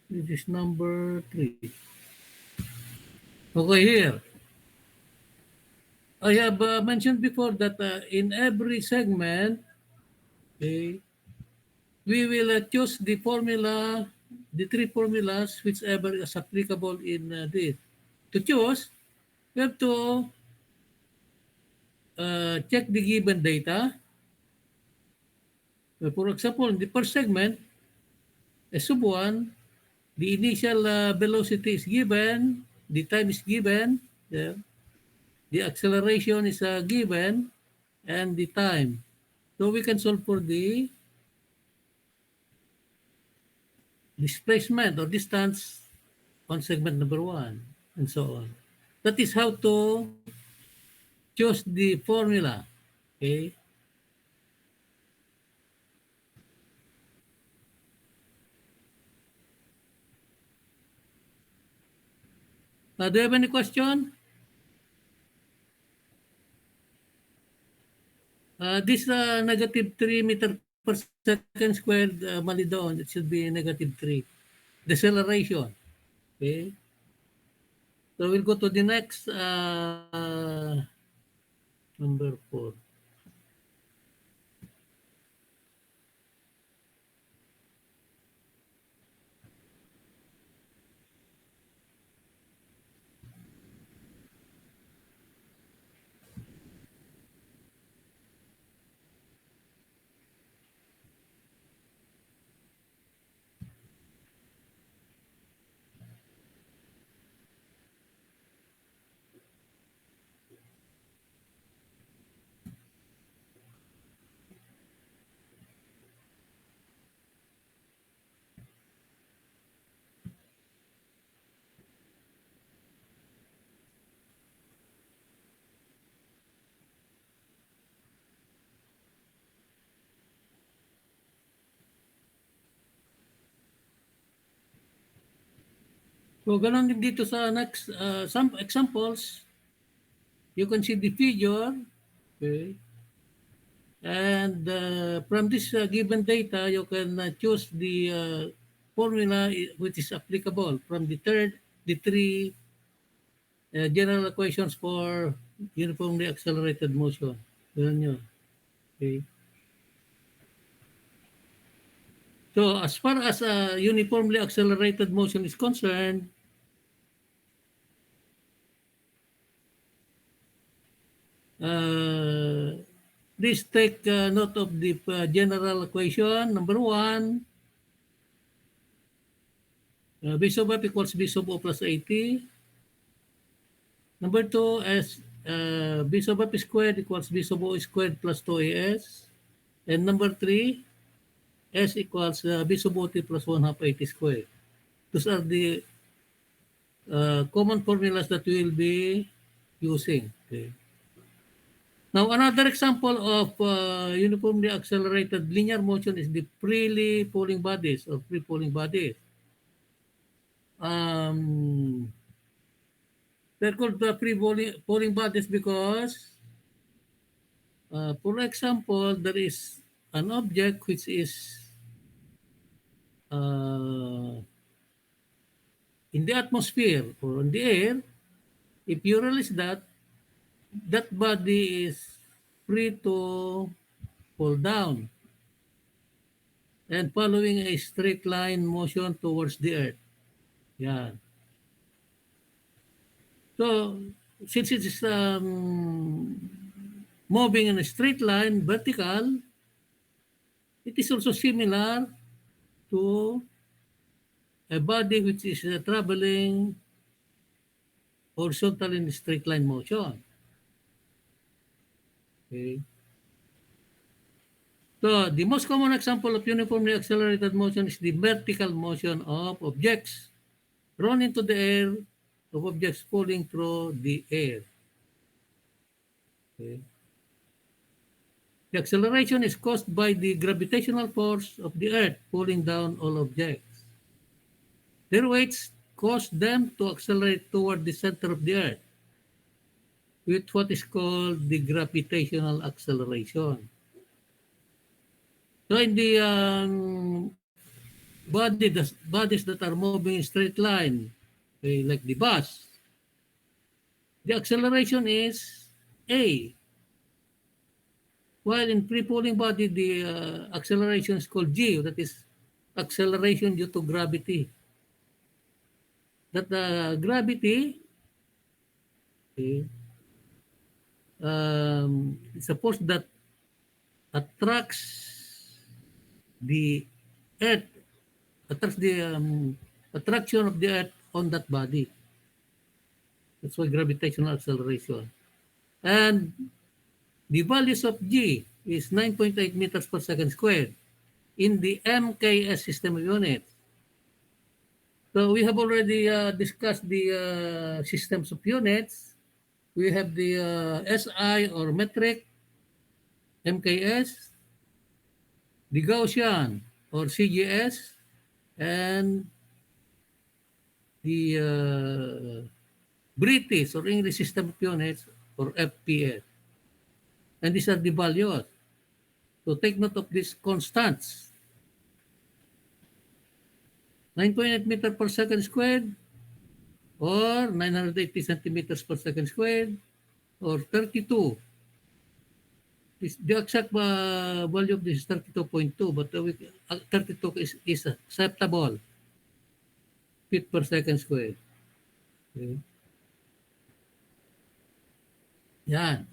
This is number 3. Okay, here. I have mentioned before that in every segment, okay, we will choose the formula, the 3 formulas, whichever is applicable in this. To choose, we have to check the given data. For example, in the first segment, S sub 1, the initial velocity is given, the time is given, yeah, the acceleration is given, and the time. So we can solve for the displacement or distance on segment number 1, and so on. That is how to choose the formula. Okay. Do you have any question? This negative 3 meter per second squared, mali doon. It should be negative 3. Deceleration. Okay. So we'll go to the next number 4. So ganun din dito sa next, some examples. You can see the figure. Okay. And from this given data, you can choose the formula which is applicable from the three general equations for uniformly accelerated motion. Ganun yun. Okay. So as far as uniformly accelerated motion is concerned, please take note of the general equation. Number 1, B sub f equals B sub o plus 80. Number 2, as B sub f squared equals B sub O squared plus 2AS. And number 3, S equals B sub OT plus 1 half AT squared. Those are the common formulas that we will be using. Okay. Now, another example of uniformly accelerated linear motion is the freely falling bodies or free falling bodies. They're called the free falling bodies because, for example, there is an object which is in the atmosphere or in the air. If you release that, that body is free to fall down and following a straight line motion towards the earth. Yeah. So, since it is moving in a straight line, vertical, it is also similar to a body which is traveling horizontal in straight line motion. Okay. So, the most common example of uniformly accelerated motion is the vertical motion of objects thrown into the air, of objects falling through the air. Okay. The acceleration is caused by the gravitational force of the earth pulling down all objects. Their weights cause them to accelerate toward the center of the earth with what is called the gravitational acceleration. So in the bodies that are moving in straight line, okay, like the bus, the acceleration is A. While in free-falling body, the acceleration is called G, that is acceleration due to gravity. That gravity, okay, it's a force that attracts the earth, attracts the attraction of the earth on that body. That's why gravitational acceleration. And the values of G is 9.8 meters per second squared in the MKS system of units. So we have already discussed the systems of units. We have the SI or metric, MKS, the Gaussian or CGS, and the British or English system of units or FPS. And these are the values. So take note of these constants. 9.8 meters per second squared or 980 centimeters per second squared or 32. The exact value of this is 32.2, but 32 is acceptable feet per second squared. Okay. Yan.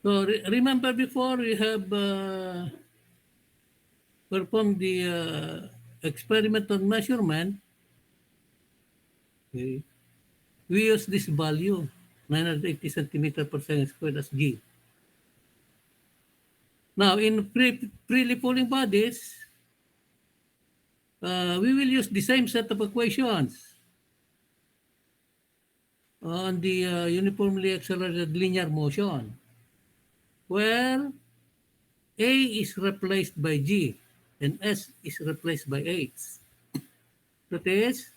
So remember before we have performed the experimental measurement, okay, we use this value, 980 centimeters per second squared as G. Now, in freely falling bodies, we will use the same set of equations on the uniformly accelerated linear motion, where A is replaced by G and S is replaced by H. That is,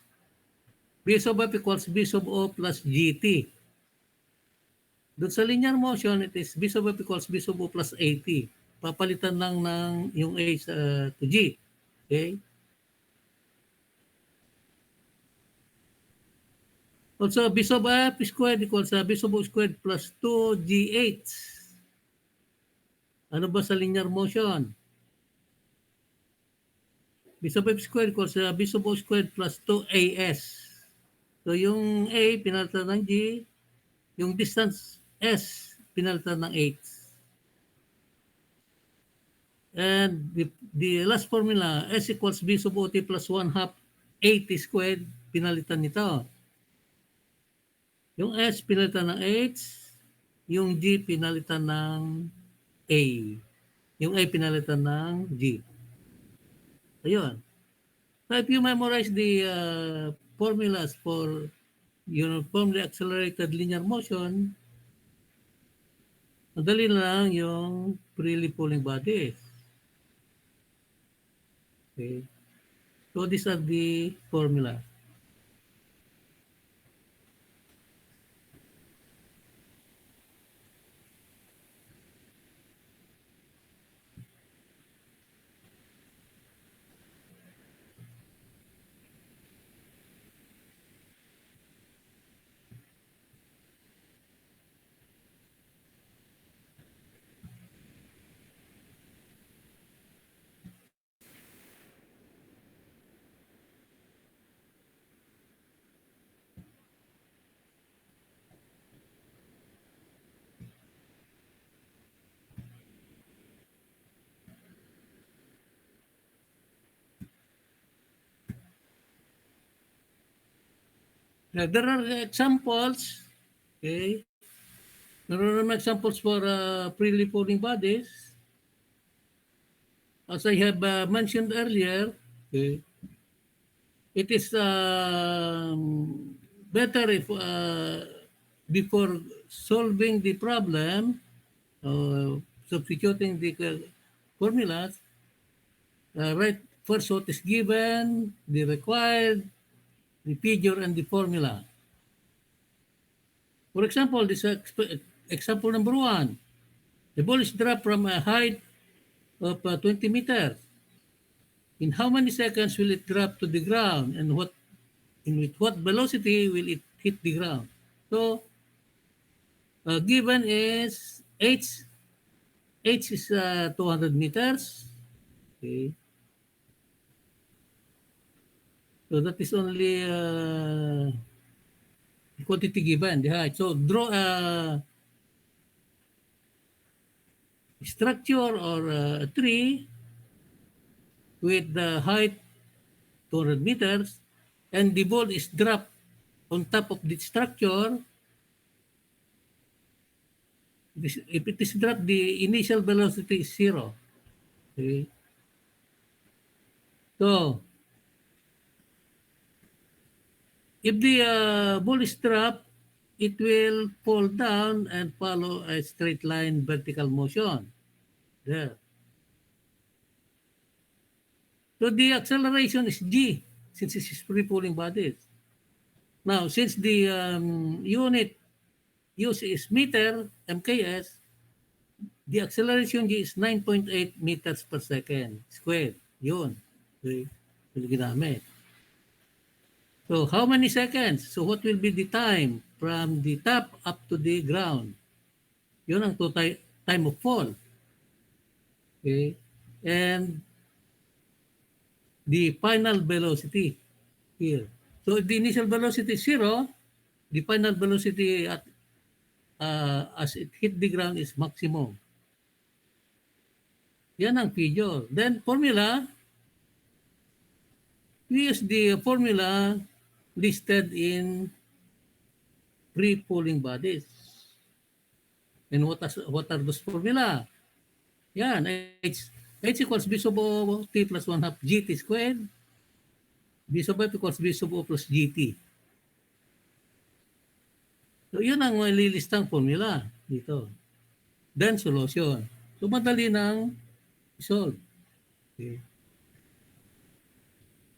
B sub F equals B sub O plus GT. Doon sa linear motion, it is B sub F equals B sub O plus AT. Papalitan lang ng yung A to G. Okay? Also, B sub F squared equals B sub O squared plus 2GH. Ano ba sa linear motion? B sub F squared equals B sub O squared plus 2AS. So yung A, pinalitan ng G. Yung distance S, pinalitan ng H. And the last formula, S equals B sub OT plus 1 half 80 squared, pinalitan nito. Yung S pinalitan ng H, yung G pinalitan ng A. Yung A pinalitan ng G. Ayun. So if you memorize the formulas for uniformly accelerated linear motion, madali lang yung freely pulling bodies. Okay. So these are the formula. Now, there are examples, okay? There are examples for freely pulling bodies. As I have mentioned earlier, okay, it is better if before solving the problem, substituting the formulas, write first what is given, the required, the figure, and the formula. For example, this example number 1. The ball is dropped from a height of 20 meters. In how many seconds will it drop to the ground, and with what velocity will it hit the ground? So, given is h is 200 meters. Okay. So that is only quantity given, the height. So draw a structure or a tree with the height 200 meters, and the ball is dropped on top of the structure. If it is dropped, the initial velocity is 0. Okay. So, if the ball is dropped, it will fall down and follow a straight line vertical motion. There. So the acceleration is G, since it is free falling bodies. Now, since the unit used is meter, MKS, the acceleration G is 9.8 meters per second squared. Yun. Okay. Yung ginamit. So, how many seconds? So, what will be the time from the top up to the ground? Yun ang time of fall. Okay. And the final velocity here. So, if the initial velocity is 0, the final velocity at as it hit the ground is maximum. Yan ang figure. Then, formula, we use the formula listed in free falling bodies. And what are those formula? Yan, H equals B sub O T plus 1 half GT squared. B sub F equals B sub O plus GT. So, yun ang malilistang formula dito. Then, solution. So, madali nang solve. Okay.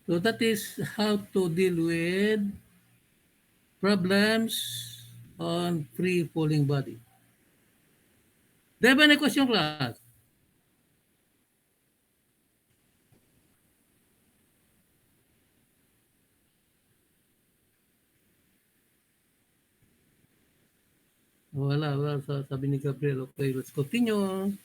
So, that is how to deal with problems on free falling body. Do you have any question, class? Wala. Sabi ni Gabriel, okay, let's continue.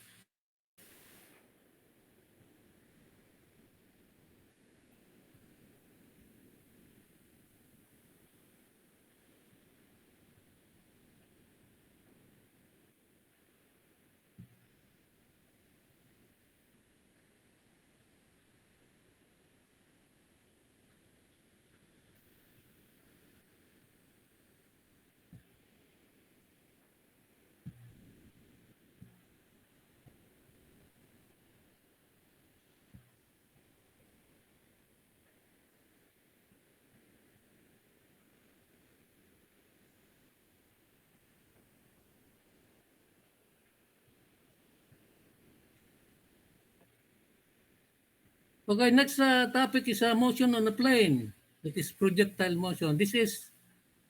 Okay, next topic is motion on a plane. That is projectile motion. This is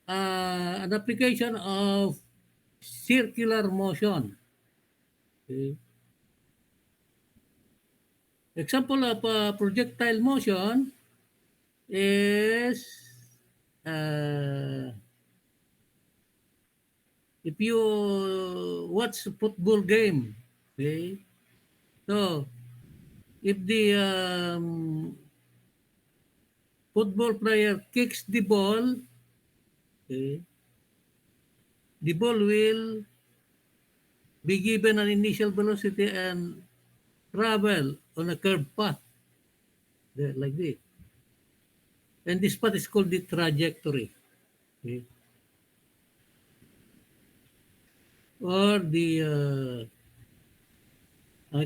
an application of circular motion. Okay. Example of projectile motion is uh, if you watch a football game, okay, so if the football player kicks the ball, okay, the ball will be given an initial velocity and travel on a curved path, like this. And this path is called the trajectory. Okay. Or it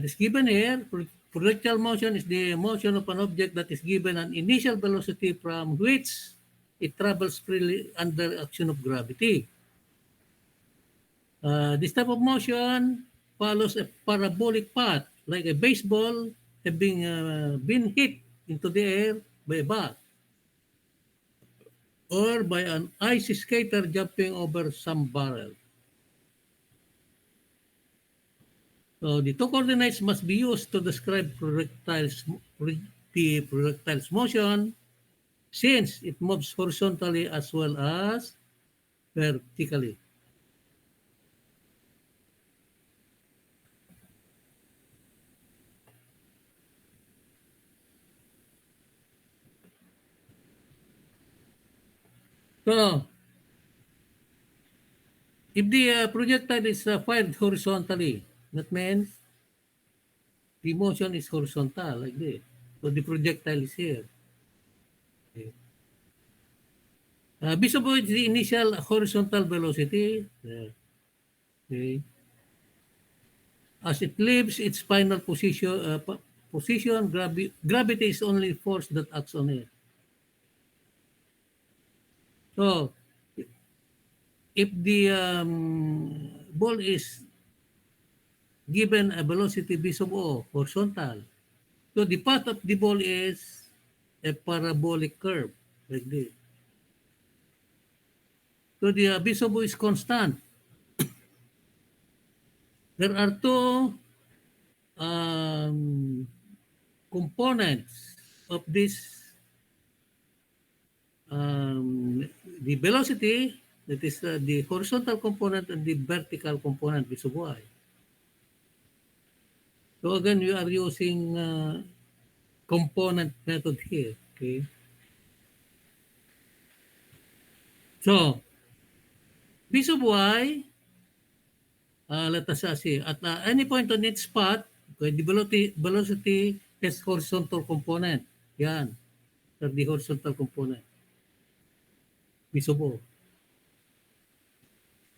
is given here, projectile motion is the motion of an object that is given an initial velocity from which it travels freely under action of gravity. This type of motion follows a parabolic path, like a baseball having been hit into the air by a bat, or by an ice skater jumping over some barrel. So the two coordinates must be used to describe the projectile's motion, since it moves horizontally as well as vertically. So, if the projectile is fired horizontally, that means the motion is horizontal, like this. So the projectile is here. Okay. Visible is the initial horizontal velocity. Okay. As it leaves its final position, gravity is only force that acts on it. So, if the ball is given a velocity v sub o, horizontal, so the path of the ball is a parabolic curve, like this. So the v sub o is constant. There are two components of this, the velocity, that is the horizontal component, and the vertical component, v sub y. So again, we are using component method here. Okay. So, v sub y, let us see, at any point on its path, okay, the velocity has horizontal component. Yan, the horizontal component. V sub o.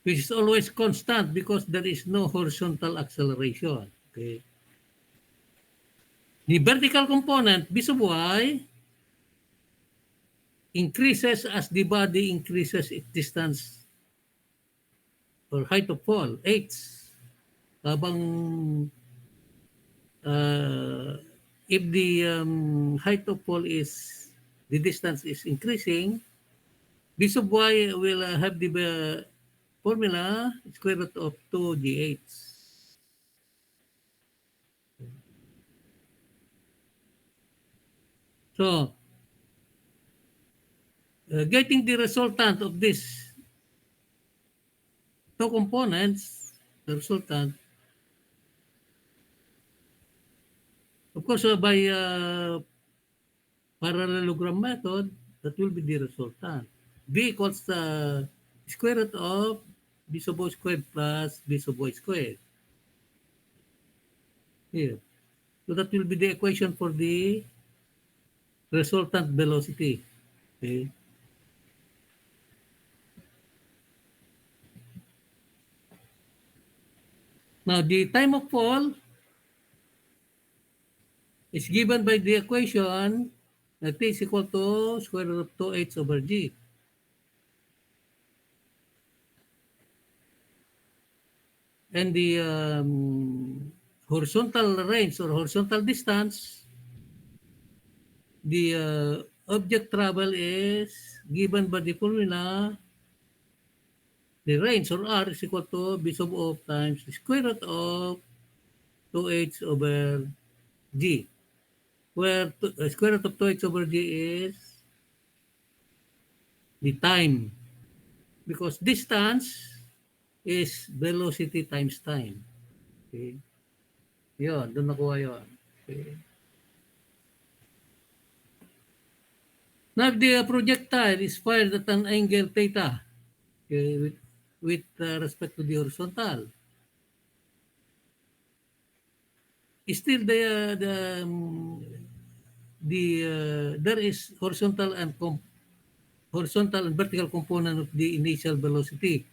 Which is always constant because there is no horizontal acceleration. Okay. The vertical component, v sub y, increases as the body increases its distance or height of fall, h. Habang if the height of fall is, the distance is increasing, v sub y will have the formula square root of 2gh. So, getting the resultant of this two components, the resultant, of course, by parallelogram method, that will be the resultant. V equals the square root of v sub o squared plus v sub y squared. Here. So that will be the equation for the resultant velocity. Okay. Now, the time of fall is given by the equation that t is equal to square root of 2h over g. And the horizontal range or horizontal distance the object travel is given by the formula, the range or R is equal to b sub of times the square root of 2h over g, where square root of 2h over g is the time, because distance is velocity times time. Okay? Yun, doon nakuha yun. Okay. Now, if the projectile is fired at an angle theta, okay, with respect to the horizontal, still there is horizontal and vertical component of the initial velocity.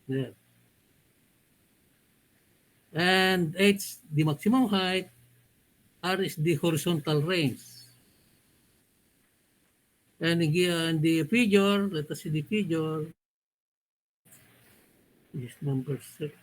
There. And h, the maximum height, r is the horizontal range. And in the figure, let us see the figure. This number 6.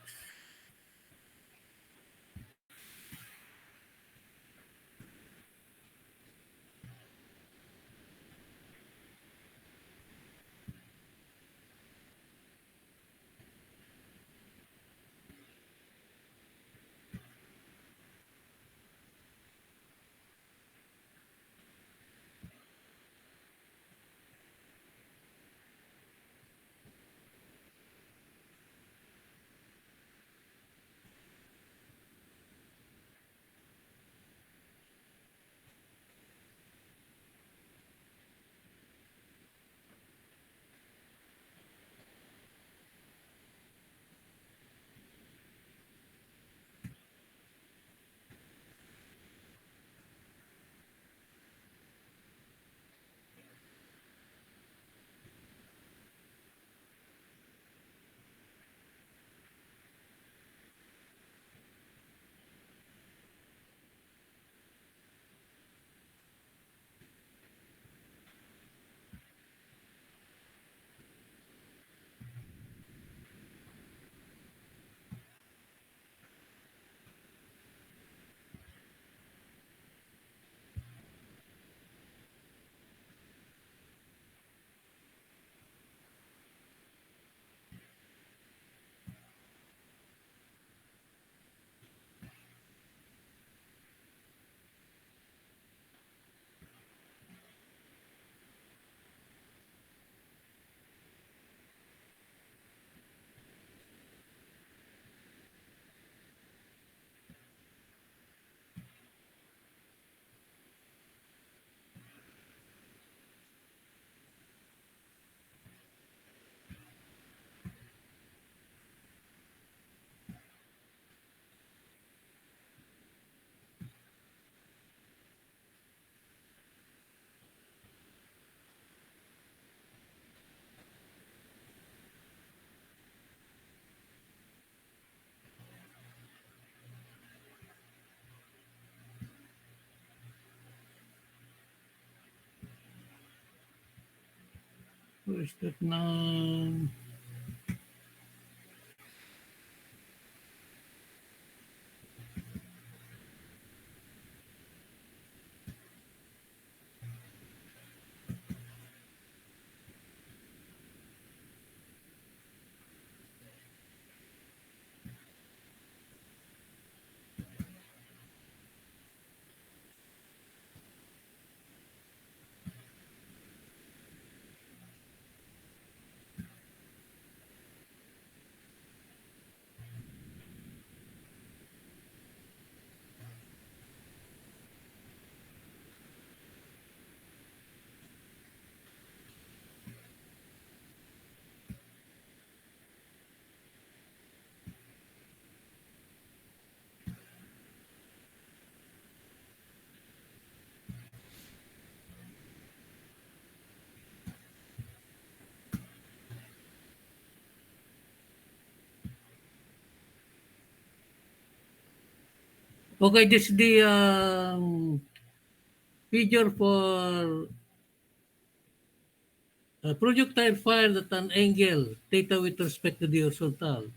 Where is that now? Okay, this is the figure for projectile fired at an angle theta with respect to the horizontal.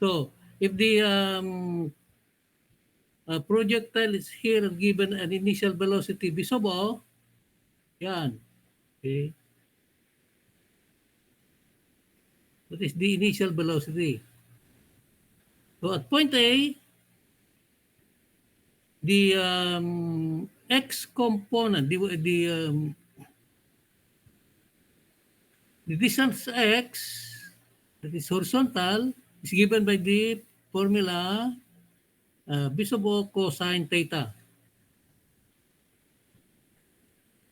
So, if the projectile is here given an initial velocity v sub o, Yan. Okay. That is the initial velocity. So at point A, the x component, the distance x, that is horizontal, is given by the formula B sub O cosine theta.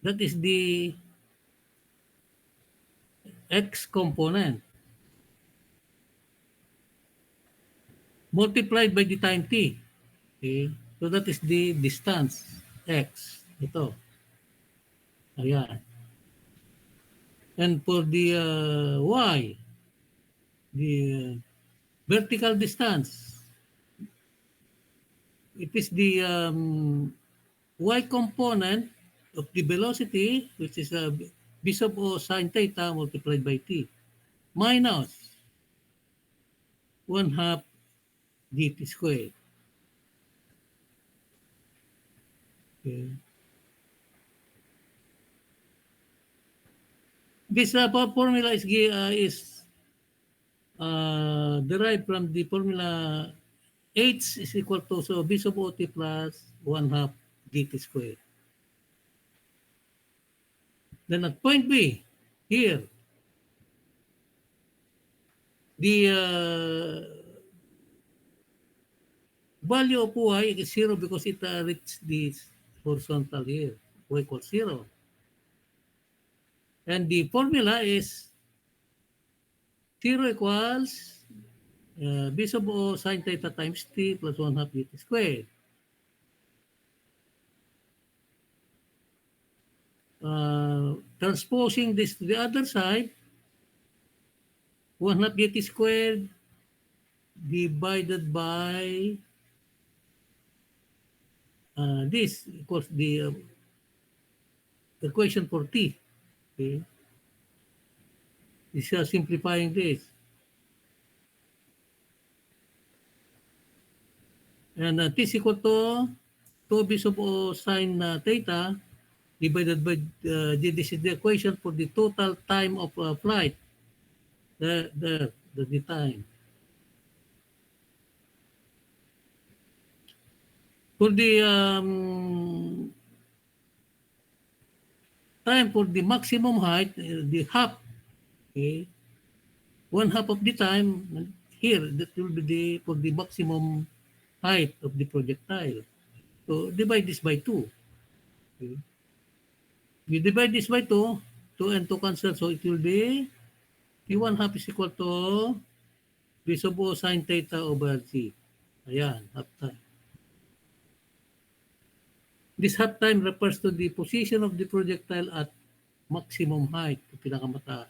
That is the x component multiplied by the time t. Okay? So that is the distance x. Ito. Ayan. And for the y, the vertical distance, it is the y component of the velocity, which is b sub O sine theta multiplied by t, minus 1/2 dt squared. Okay. This formula is derived from the formula h is equal to b sub O t plus 1/2 dt squared. Then at point B, here, the value of y is 0 because it reached this horizontal here, y equals 0. And the formula is 0 equals b sub O sine theta times t plus 1/2 dt squared. Transposing this to the other side, 1/2 dt squared divided by this equals the equation for t. Okay. This is simplifying this. And t is equal to 2 b sub O sine theta divided by this is the equation for the total time of flight. The time. For the time for the maximum height, the half, okay, 1/2 of the time here, that will be for the maximum height of the projectile. So divide this by 2. Okay. You divide this by 2, 2 and 2 cancel, so it will be P1/2 is equal to B sub O sine theta over G. Ayan, half time. This half time refers to the position of the projectile at maximum height, pinakamataas.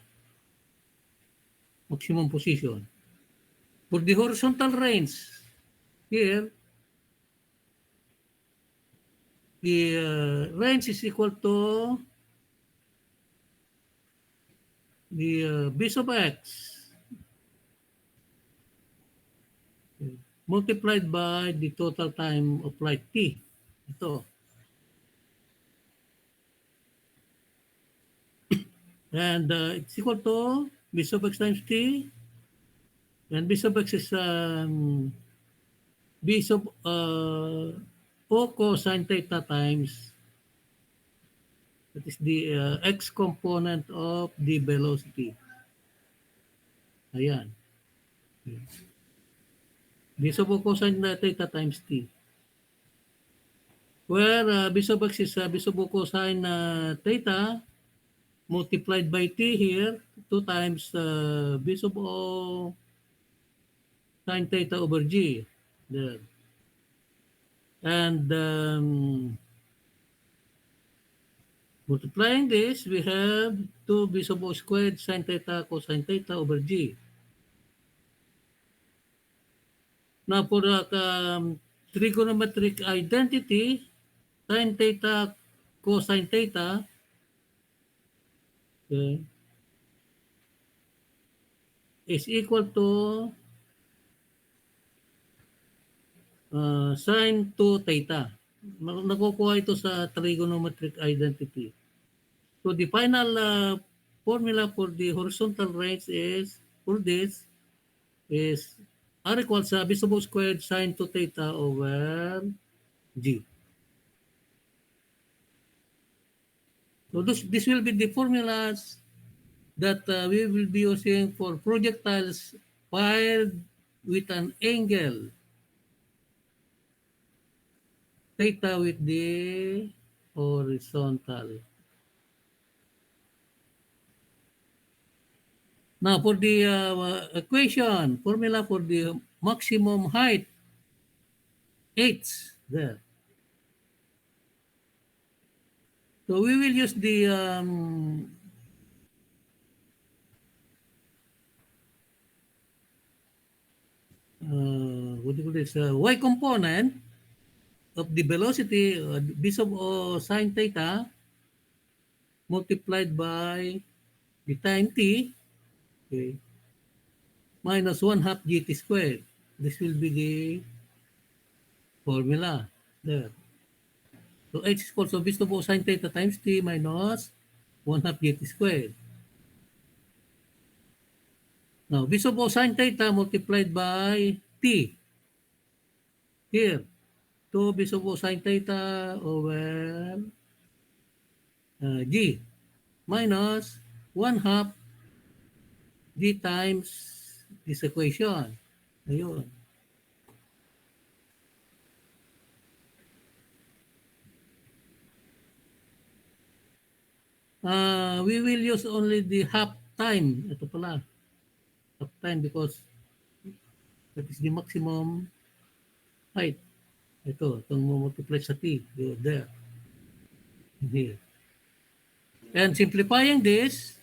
Maximum position. For the horizontal range, here, the range is equal to the b sub x multiplied by the total time of flight t. Ito. And it's equal to b sub x times t. And b sub x is b sub O cosine theta times, that is the x component of the velocity. Ayan. B sub O cosine theta times t. Where b sub x is b sub O cosine theta multiplied by t here, 2 times b sub O sine theta over g. There. And multiplying this, we have 2 b sub O squared sine theta cosine theta over g. Now for the trigonometric identity, sine theta cosine theta, okay, is equal to sine 2 theta. Nakukuha ito sa trigonometric identity. So the final formula for the horizontal range is, for this, is R equals B sub O squared sine 2 theta over G. So this will be the formulas that we will be using for projectiles fired with an angle theta with the horizontal. Now for the equation, formula for the maximum height, h there. So we will use the what do you call this, y component of the velocity, b sub o sine theta multiplied by the time t, okay, minus 1/2 gt squared. This will be the formula there. So h is equal to b sub o sine theta times t minus 1/2 gt squared. Now, b sub o sine theta multiplied by t. Here, 2 b sub o sine theta over g minus 1/2 g times this equation. Ayun. We will use only the half time. Ito pala. Half time because that is the maximum height. Ito, itong multiply sa t. There. Here. And simplifying this,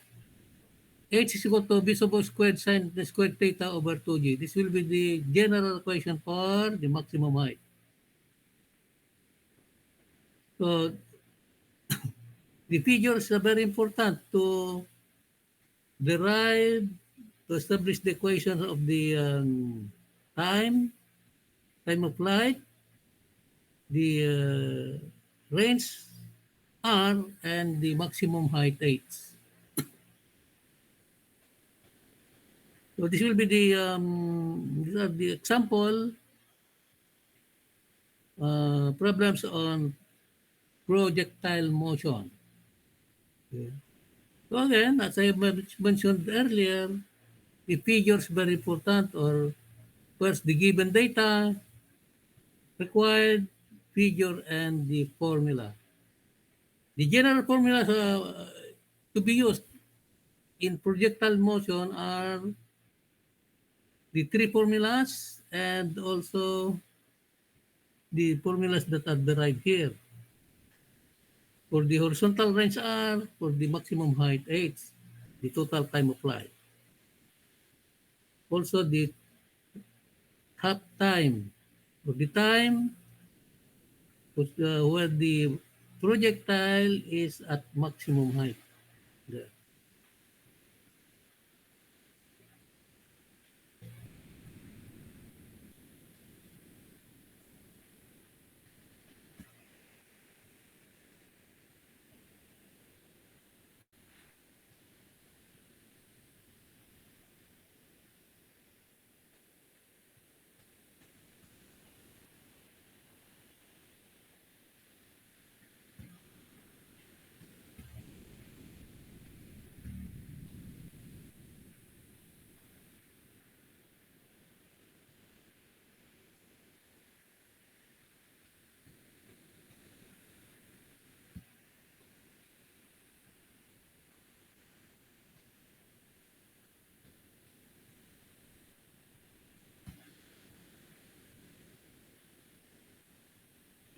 h is equal to b sub o squared sine the squared theta over 2g. This will be the general equation for the maximum height. So, the figures are very important to derive, to establish the equation of the time of flight, the range r, and the maximum height h. So this will be the these are the example problems on projectile motion. Okay. So again, as I mentioned earlier, the figures very important, or first the given data, required figure, and the formula. The general formulas to be used in projectile motion are the three formulas and also the formulas that are derived here. For the horizontal range R, for the maximum height H, the total time of flight. Also the half time, for the time where the projectile is at maximum height. There.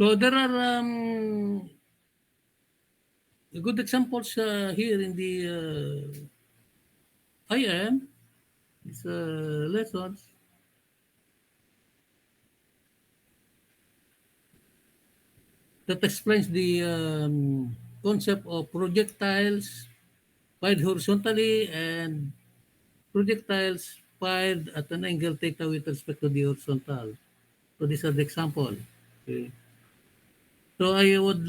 So there are good examples here in the IM, these lessons. That explains the concept of projectiles fired horizontally and projectiles fired at an angle theta with respect to the horizontal. So these are the example. Okay. So I would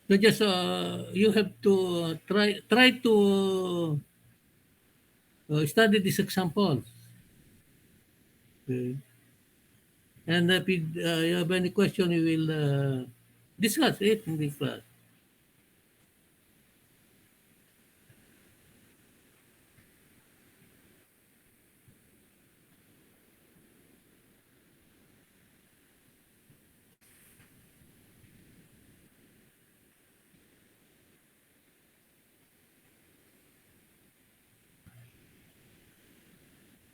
So just you have to try to study these examples. Okay. And if you have any question, you will discuss it in the class.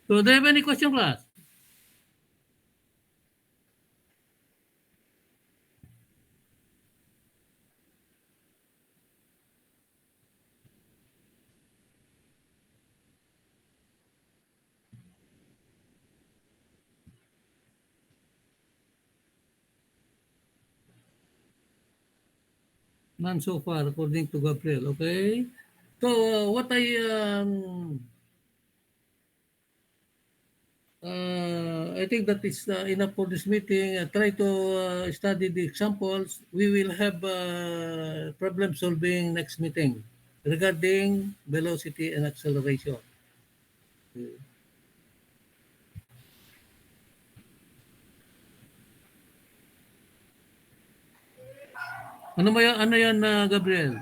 So do you have any question, class? None so far, according to Gabriel. Okay. So what I think that is enough for this meeting. Try to study the examples. We will have problem solving next meeting regarding velocity and acceleration. Ano yan, Gabriel?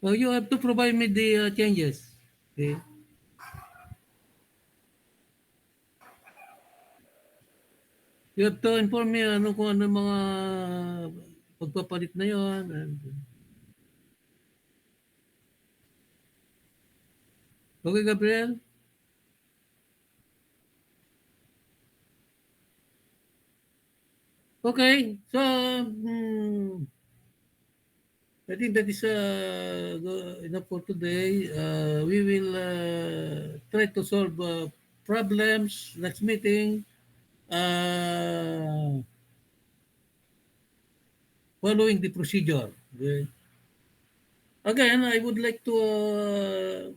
So you have to provide me the changes. Okay. You have to inform me kung ano mga pagpapalit na yon. Okay, Gabriel? Okay, so I think that is enough for today. We will try to solve problems next meeting. Following the procedure. Okay. Again, I would like to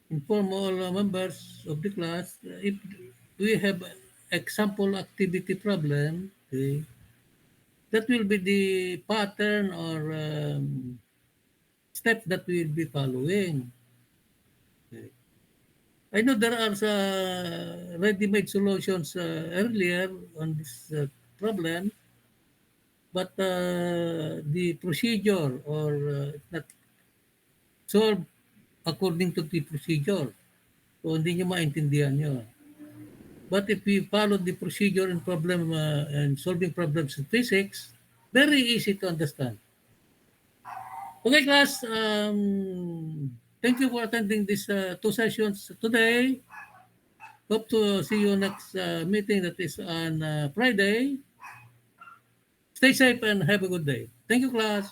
inform all members of the class if we have example activity problem, okay, that will be the pattern or steps that we will be following. Okay. I know there are ready-made solutions earlier on this problem, but the procedure or not solved according to the procedure. So hindi nyo maintindihan yun. But if we follow the procedure and problem and solving problems in physics, very easy to understand. Okay, class. Thank you for attending these 2 sessions today. Hope to see you next meeting that is on Friday. Stay safe and have a good day. Thank you, class.